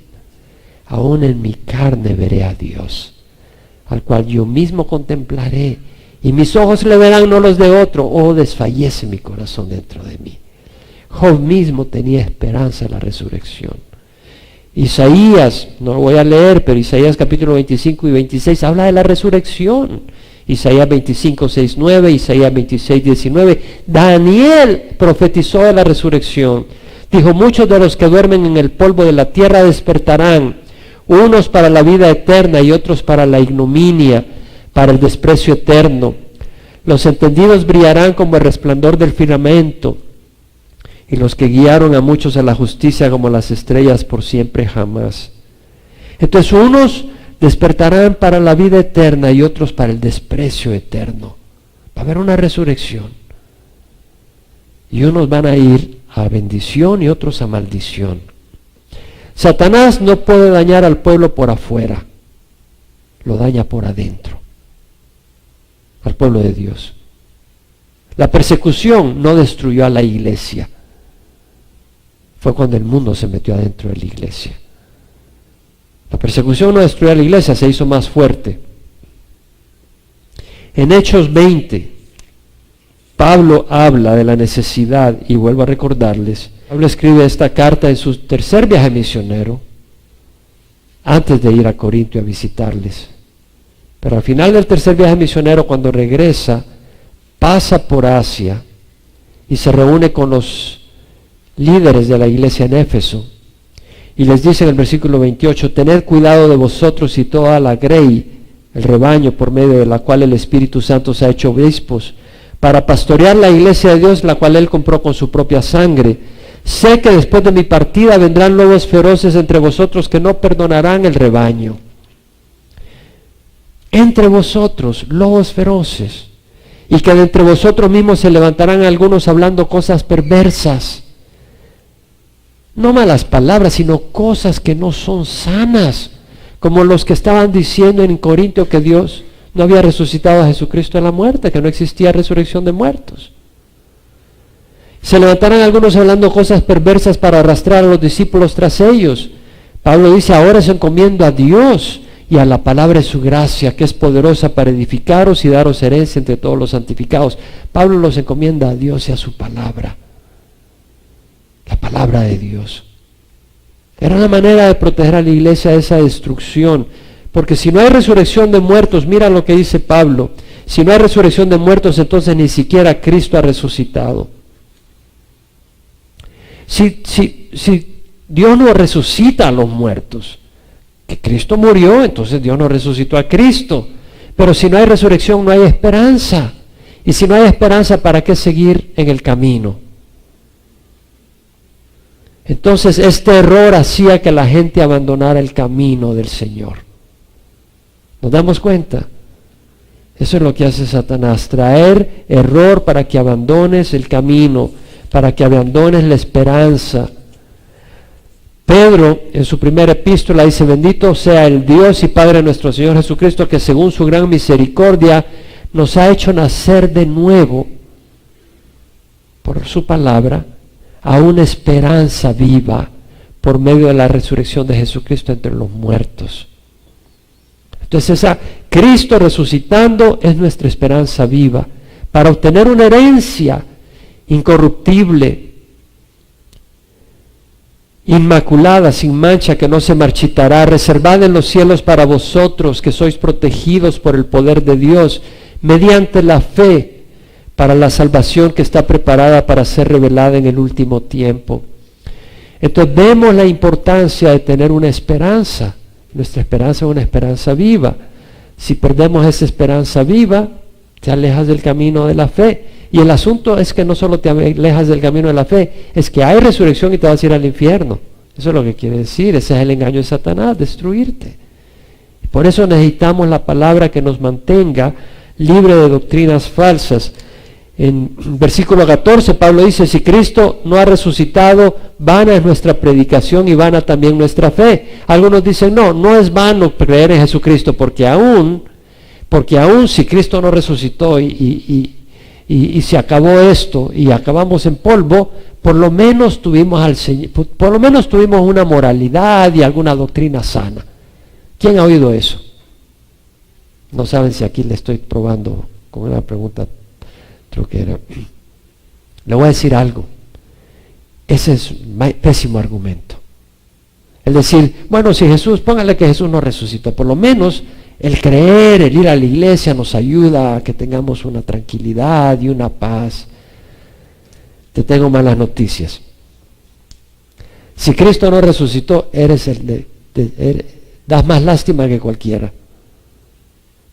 aún en mi carne veré a Dios, al cual yo mismo contemplaré y mis ojos le verán, no los de otro. Oh, desfallece mi corazón dentro de mí. Job mismo tenía esperanza en la resurrección. Isaías, no lo voy a leer, pero Isaías capítulo 25 y 26 habla de la resurrección. Isaías 25, 6, 9, Isaías 26, 19. Daniel profetizó de la resurrección. Dijo, muchos de los que duermen en el polvo de la tierra despertarán, unos para la vida eterna y otros para la ignominia, para el desprecio eterno. Los entendidos brillarán como el resplandor del firmamento, y los que guiaron a muchos a la justicia como las estrellas por siempre jamás. Entonces unos despertarán para la vida eterna y otros para el desprecio eterno. Va a haber una resurrección. Y unos van a ir a bendición y otros a maldición. Satanás no puede dañar al pueblo por afuera, lo daña por adentro, al pueblo de Dios. La persecución no destruyó a la iglesia. Fue cuando el mundo se metió adentro de la iglesia. La persecución no destruyó a la iglesia, se hizo más fuerte. En Hechos 20, Pablo habla de la necesidad, y vuelvo a recordarles, Pablo escribe esta carta en su tercer viaje misionero, antes de ir a Corinto a visitarles. Pero al final del tercer viaje misionero, cuando regresa, pasa por Asia y se reúne con los líderes de la iglesia en Éfeso. Y les dice en el versículo 28, tened cuidado de vosotros y toda la grey, el rebaño por medio de la cual el Espíritu Santo se ha hecho obispos, para pastorear la iglesia de Dios, la cual Él compró con su propia sangre. Sé que después de mi partida vendrán lobos feroces entre vosotros que no perdonarán el rebaño. Entre vosotros, lobos feroces, y que de entre vosotros mismos se levantarán algunos hablando cosas perversas. No malas palabras, sino cosas que no son sanas, como los que estaban diciendo en Corintio que Dios no había resucitado a Jesucristo de la muerte, que no existía resurrección de muertos. Se levantarán algunos hablando cosas perversas para arrastrar a los discípulos tras ellos. Pablo dice, ahora se encomiendo a Dios y a la palabra de su gracia, que es poderosa para edificaros y daros herencia entre todos los santificados. Pablo los encomienda a Dios y a su palabra. La palabra de Dios. Era una manera de proteger a la iglesia de esa destrucción. Porque si no hay resurrección de muertos, mira lo que dice Pablo, si no hay resurrección de muertos, entonces ni siquiera Cristo ha resucitado. Si Dios no resucita a los muertos, que Cristo murió, entonces Dios no resucitó a Cristo. Pero si no hay resurrección, no hay esperanza. Y si no hay esperanza, ¿para qué seguir en el camino? Entonces este error hacía que la gente abandonara el camino del Señor. ¿Nos damos cuenta? Eso es lo que hace Satanás, traer error para que abandones el camino, para que abandones la esperanza. Pedro en su primera epístola dice, bendito sea el Dios y Padre de nuestro Señor Jesucristo, que según su gran misericordia nos ha hecho nacer de nuevo por su palabra a una esperanza viva por medio de la resurrección de Jesucristo entre los muertos. Entonces Cristo resucitando es nuestra esperanza viva para obtener una herencia incorruptible, inmaculada, sin mancha, que no se marchitará, reservada en los cielos para vosotros, que sois protegidos por el poder de Dios, mediante la fe, para la salvación que está preparada para ser revelada en el último tiempo. Entonces vemos la importancia de tener una esperanza. Nuestra esperanza es una esperanza viva. Si perdemos esa esperanza viva, te alejas del camino de la fe. Y el asunto es que no solo te alejas del camino de la fe, es que hay resurrección y te vas a ir al infierno. Eso es lo que quiere decir. Ese es el engaño de Satanás, destruirte. Por eso necesitamos la palabra que nos mantenga libre de doctrinas falsas. En versículo 14 Pablo dice, si Cristo no ha resucitado, vana es nuestra predicación y vana también nuestra fe. Algunos dicen, no es vano creer en Jesucristo, porque aún si Cristo no resucitó y se acabó esto y acabamos en polvo, por lo menos tuvimos al Señor, por lo menos tuvimos una moralidad y alguna doctrina sana. ¿Quién ha oído eso? No saben si aquí le estoy probando con una pregunta troquera. Le voy a decir algo. Ese es un pésimo argumento. Es decir, bueno, si Jesús, póngale que Jesús no resucitó, por lo menos el creer, el ir a la iglesia nos ayuda a que tengamos una tranquilidad y una paz. Te tengo malas noticias. Si Cristo no resucitó, das más lástima que cualquiera.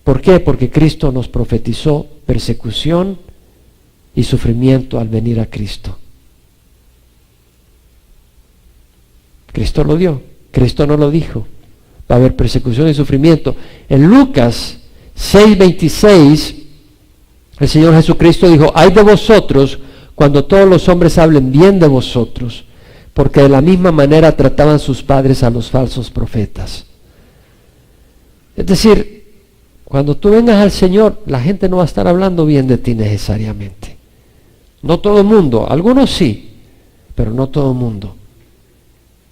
¿Por qué? Porque Cristo nos profetizó persecución y sufrimiento al venir a Cristo. Cristo lo dio, Cristo no lo dijo. Va a haber persecución y sufrimiento. En Lucas 6:26, el Señor Jesucristo dijo, ay de vosotros cuando todos los hombres hablen bien de vosotros, porque de la misma manera trataban sus padres a los falsos profetas. Es decir, cuando tú vengas al Señor, la gente no va a estar hablando bien de ti necesariamente. No todo el mundo, algunos sí, pero no todo el mundo.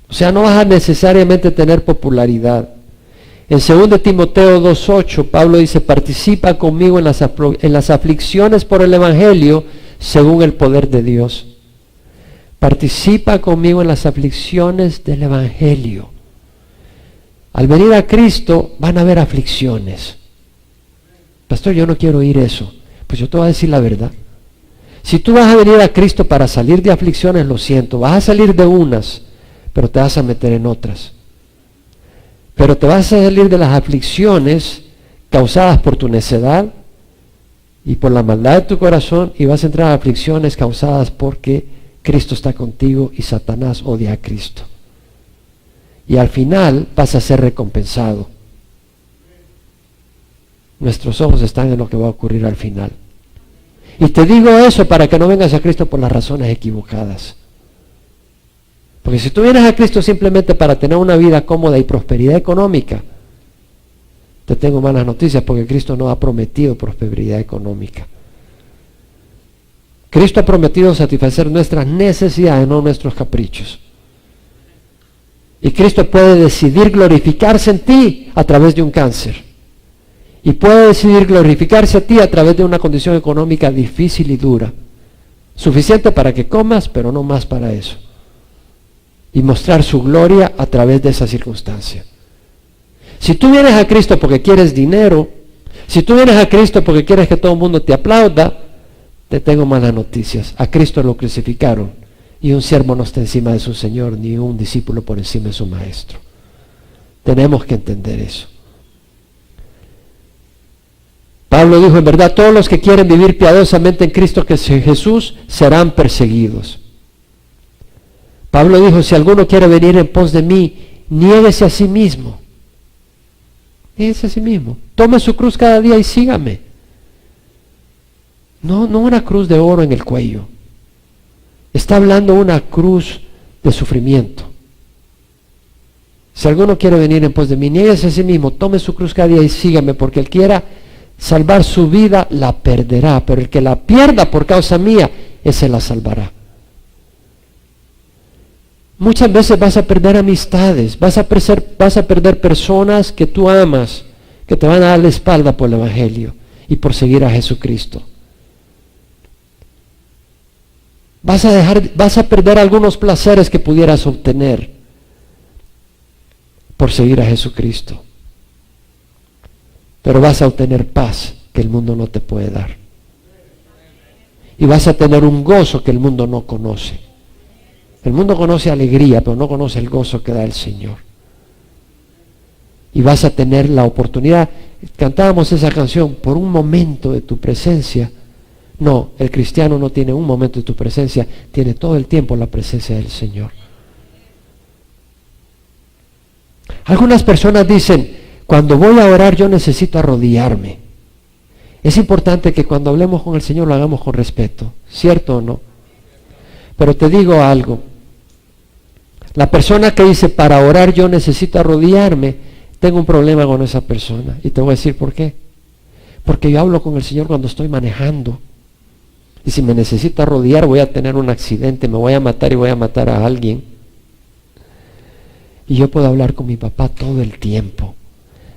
O sea, no vas a necesariamente tener popularidad. En 2 Timoteo 2:8, Pablo dice, participa conmigo en las aflicciones por el Evangelio según el poder de Dios. Participa conmigo en las aflicciones del Evangelio. Al venir a Cristo van a haber aflicciones. Pastor, yo no quiero oír eso. Pues yo te voy a decir la verdad. Si tú vas a venir a Cristo para salir de aflicciones, lo siento, vas a salir de unas, pero te vas a meter en otras. Pero te vas a salir de las aflicciones causadas por tu necedad y por la maldad de tu corazón, y vas a entrar a aflicciones causadas porque Cristo está contigo y Satanás odia a Cristo. Y al final vas a ser recompensado. Nuestros ojos están en lo que va a ocurrir al final. Y te digo eso para que no vengas a Cristo por las razones equivocadas. Porque si tú vienes a Cristo simplemente para tener una vida cómoda y prosperidad económica, te tengo malas noticias, porque Cristo no ha prometido prosperidad económica. Cristo ha prometido satisfacer nuestras necesidades, no nuestros caprichos. Y Cristo puede decidir glorificarse en ti a través de un cáncer. Y puede decidir glorificarse a ti a través de una condición económica difícil y dura. Suficiente para que comas, pero no más para eso. Y mostrar su gloria a través de esa circunstancia. Si tú vienes a Cristo porque quieres dinero, si tú vienes a Cristo porque quieres que todo el mundo te aplauda, te tengo malas noticias. A Cristo lo crucificaron, y un siervo no está encima de su Señor, ni un discípulo por encima de su maestro. Tenemos que entender eso. Pablo dijo, en verdad, todos los que quieren vivir piadosamente en Cristo Jesús serán perseguidos. Pablo dijo, si alguno quiere venir en pos de mí, niéguese a sí mismo. Niéguese a sí mismo. Tome su cruz cada día y sígame. No una cruz de oro en el cuello. Está hablando una cruz de sufrimiento. Si alguno quiere venir en pos de mí, niéguese a sí mismo, tome su cruz cada día y sígame, porque el que quiera salvar su vida la perderá, pero el que la pierda por causa mía, ese la salvará. Muchas veces vas a perder amistades, vas a perder personas que tú amas, que te van a dar la espalda por el Evangelio y por seguir a Jesucristo. Vas a perder algunos placeres que pudieras obtener por seguir a Jesucristo. Pero vas a obtener paz que el mundo no te puede dar. Y vas a tener un gozo que el mundo no conoce. El mundo conoce alegría, pero no conoce el gozo que da el Señor. Y vas a tener la oportunidad. Cantábamos esa canción, por un momento de tu presencia. No, el cristiano no tiene un momento de tu presencia, tiene todo el tiempo la presencia del Señor. Algunas personas dicen, cuando voy a orar yo necesito arrodillarme. Es importante que cuando hablemos con el Señor lo hagamos con respeto, ¿cierto o no? Pero te digo algo, la persona que dice, para orar yo necesito arrodillarme, tengo un problema con esa persona, y te voy a decir por qué. Porque yo hablo con el Señor cuando estoy manejando. Y si me necesito arrodillar voy a tener un accidente, me voy a matar y voy a matar a alguien. Y yo puedo hablar con mi papá todo el tiempo.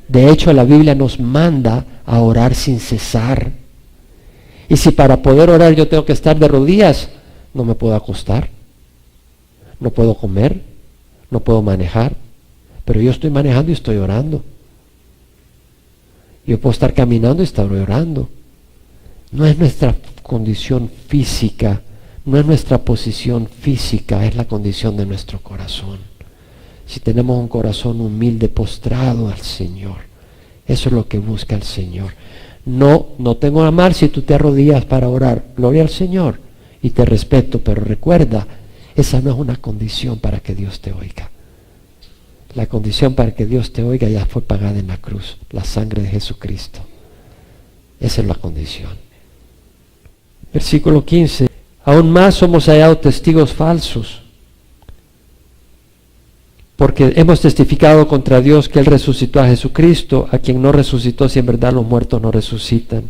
De hecho, la Biblia nos manda a orar sin cesar. Y si para poder orar yo tengo que estar de rodillas, no me puedo acostar, no puedo comer, no puedo manejar. Pero yo estoy manejando y estoy orando. Yo puedo estar caminando y estar orando. No es nuestra condición física, no es nuestra posición física, es la condición de nuestro corazón. Si tenemos un corazón humilde, postrado al Señor, eso es lo que busca el Señor. No tengo a mal si tú te arrodillas para orar, gloria al Señor, y te respeto, pero recuerda, esa no es una condición para que Dios te oiga. La condición para que Dios te oiga ya fue pagada en la cruz, la sangre de Jesucristo. Esa es la condición. Versículo 15. Aún más somos hallados testigos falsos, porque hemos testificado contra Dios que Él resucitó a Jesucristo, a quien no resucitó si en verdad los muertos no resucitan.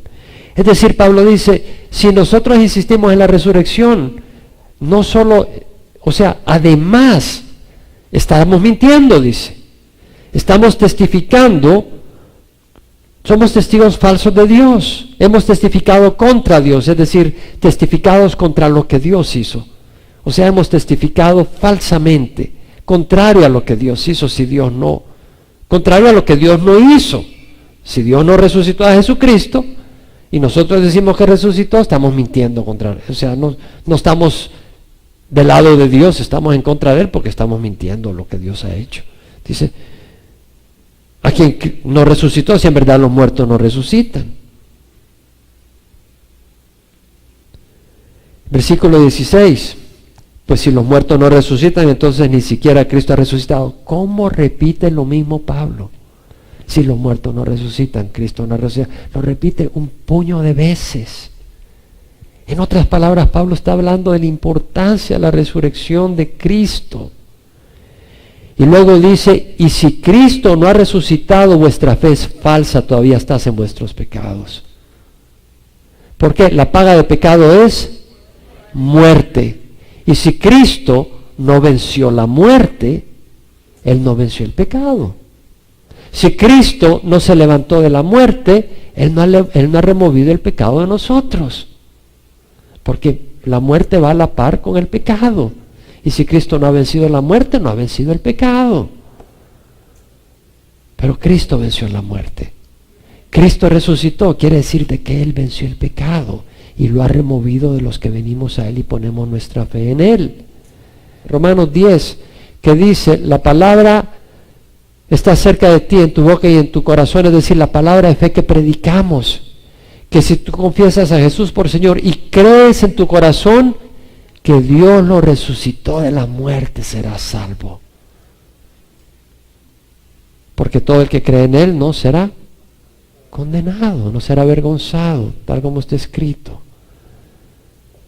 Es decir, Pablo dice, si nosotros insistimos en la resurrección, no solo, además, estamos mintiendo, dice. Estamos testificando, somos testigos falsos de Dios. Hemos testificado contra Dios, es decir, testificados contra lo que Dios hizo. O sea, hemos testificado falsamente, contrario a lo que Dios hizo, contrario a lo que Dios no hizo. Si Dios no resucitó a Jesucristo, y nosotros decimos que resucitó, estamos mintiendo contra él. O sea, no estamos del lado de Dios, estamos en contra de él porque estamos mintiendo lo que Dios ha hecho. Dice, a quien no resucitó, si en verdad los muertos no resucitan. Versículo 16. Pues si los muertos no resucitan, entonces ni siquiera Cristo ha resucitado. ¿Cómo repite lo mismo Pablo? Si los muertos no resucitan, Cristo no resucita. Lo repite un puño de veces. En otras palabras, Pablo está hablando de la importancia de la resurrección de Cristo. Y luego dice, y si Cristo no ha resucitado, vuestra fe es falsa, todavía estás en vuestros pecados. Porque la paga de pecado es muerte. Y si Cristo no venció la muerte, Él no venció el pecado. Si Cristo no se levantó de la muerte, Él no ha removido el pecado de nosotros. Porque la muerte va a la par con el pecado. Y si Cristo no ha vencido la muerte, no ha vencido el pecado. Pero Cristo venció la muerte. Cristo resucitó, quiere decir de que Él venció el pecado y lo ha removido de los que venimos a Él y ponemos nuestra fe en Él. Romanos 10, que dice, la palabra está cerca de ti, en tu boca y en tu corazón, es decir, la palabra de fe que predicamos, que si tú confiesas a Jesús por Señor y crees en tu corazón que Dios lo resucitó de la muerte, serás salvo. Porque todo el que cree en Él no será condenado, no será avergonzado, tal como está escrito.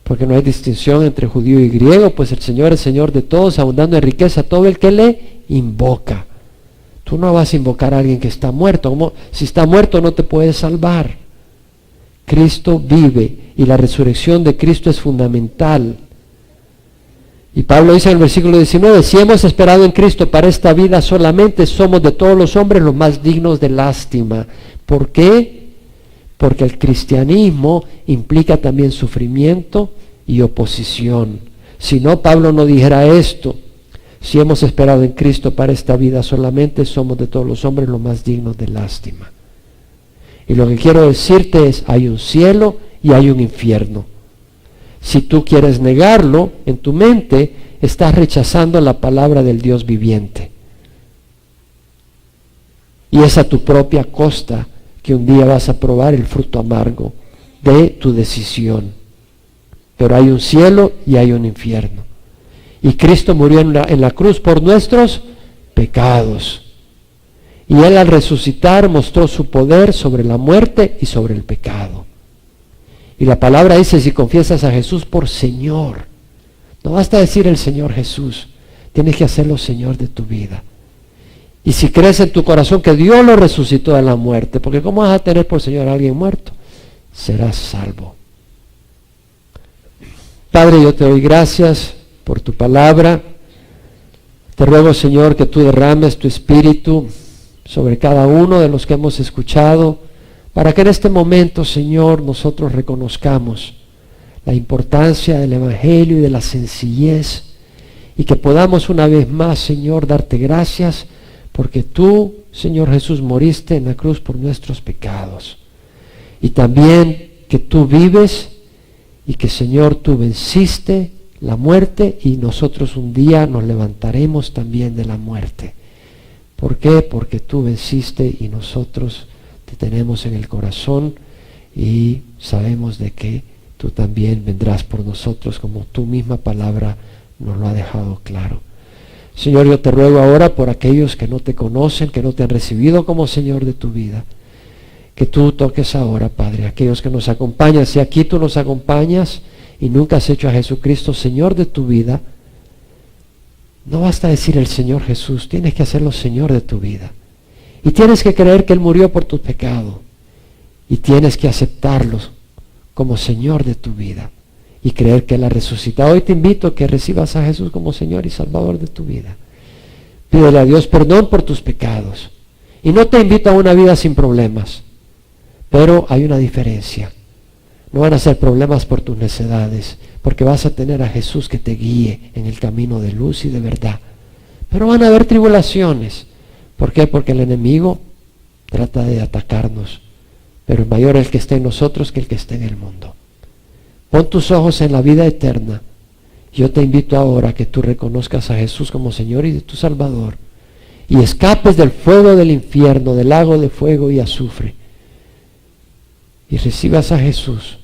Porque no hay distinción entre judío y griego, pues el Señor es Señor de todos, abundando en riqueza a todo el que le invoca. Tú no vas a invocar a alguien que está muerto. Como si está muerto no te puedes salvar. Cristo vive y la resurrección de Cristo es fundamental. Y Pablo dice en el versículo 19, si hemos esperado en Cristo para esta vida solamente, somos de todos los hombres los más dignos de lástima. ¿Por qué? Porque el cristianismo implica también sufrimiento y oposición. Si no, Pablo no dijera esto. Si hemos esperado en Cristo para esta vida solamente, somos de todos los hombres los más dignos de lástima. Y lo que quiero decirte es, hay un cielo y hay un infierno. Si tú quieres negarlo en tu mente, estás rechazando la palabra del Dios viviente. Y es a tu propia costa que un día vas a probar el fruto amargo de tu decisión. Pero hay un cielo y hay un infierno. Y Cristo murió en la cruz por nuestros pecados. Y Él al resucitar mostró su poder sobre la muerte y sobre el pecado. Y la palabra dice, si confiesas a Jesús por Señor, no basta decir el Señor Jesús, tienes que hacerlo Señor de tu vida. Y si crees en tu corazón que Dios lo resucitó de la muerte, porque ¿cómo vas a tener por Señor a alguien muerto? Serás salvo. Padre, yo te doy gracias por tu palabra. Te ruego, Señor, que tú derrames tu espíritu sobre cada uno de los que hemos escuchado, para que en este momento, Señor, nosotros reconozcamos la importancia del Evangelio y de la sencillez, y que podamos una vez más, Señor, darte gracias, porque tú, Señor Jesús, moriste en la cruz por nuestros pecados. Y también que tú vives y que, Señor, tú venciste la muerte y nosotros un día nos levantaremos también de la muerte. ¿Por qué? Porque tú venciste y nosotros te tenemos en el corazón y sabemos de que tú también vendrás por nosotros, como tu misma palabra nos lo ha dejado claro. Señor, yo te ruego ahora por aquellos que no te conocen, que no te han recibido como Señor de tu vida, que tú toques ahora, Padre, aquellos que nos acompañan. Si aquí tú nos acompañas y nunca has hecho a Jesucristo Señor de tu vida, no basta decir el Señor Jesús, tienes que hacerlo Señor de tu vida. Y tienes que creer que Él murió por tu pecado. Y tienes que aceptarlo como Señor de tu vida. Y creer que Él ha resucitado. Hoy te invito a que recibas a Jesús como Señor y Salvador de tu vida. Pídele a Dios perdón por tus pecados. Y no te invito a una vida sin problemas. Pero hay una diferencia. No van a ser problemas por tus necedades, porque vas a tener a Jesús que te guíe en el camino de luz y de verdad. Pero van a haber tribulaciones. ¿Por qué? Porque el enemigo trata de atacarnos pero es mayor el que está en nosotros que el que está en el mundo. Pon tus ojos en la vida eterna. Yo te invito ahora a que tú reconozcas a Jesús como Señor y tu Salvador, y escapes del fuego del infierno, del lago de fuego y azufre, y recibas a Jesús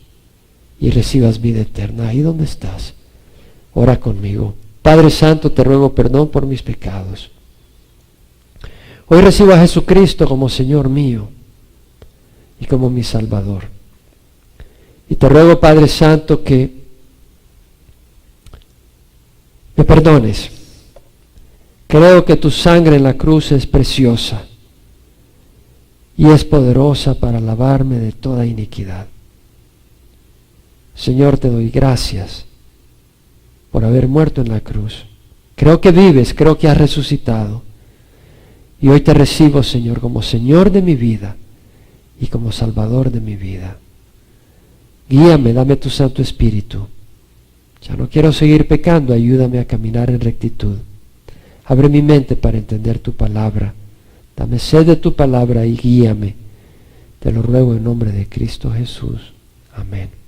y recibas vida eterna. Ahí donde estás, ora conmigo. Padre Santo, te ruego perdón por mis pecados. Hoy recibo a Jesucristo como Señor mío y como mi Salvador. Y te ruego, Padre Santo, que me perdones. Creo que tu sangre en la cruz es preciosa y es poderosa para lavarme de toda iniquidad. Señor, te doy gracias por haber muerto en la cruz. Creo que vives, creo que has resucitado. Y hoy te recibo, Señor, como Señor de mi vida y como Salvador de mi vida. Guíame, dame tu Santo Espíritu. Ya no quiero seguir pecando, ayúdame a caminar en rectitud. Abre mi mente para entender tu palabra. Dame sed de tu palabra y guíame. Te lo ruego en nombre de Cristo Jesús. Amén.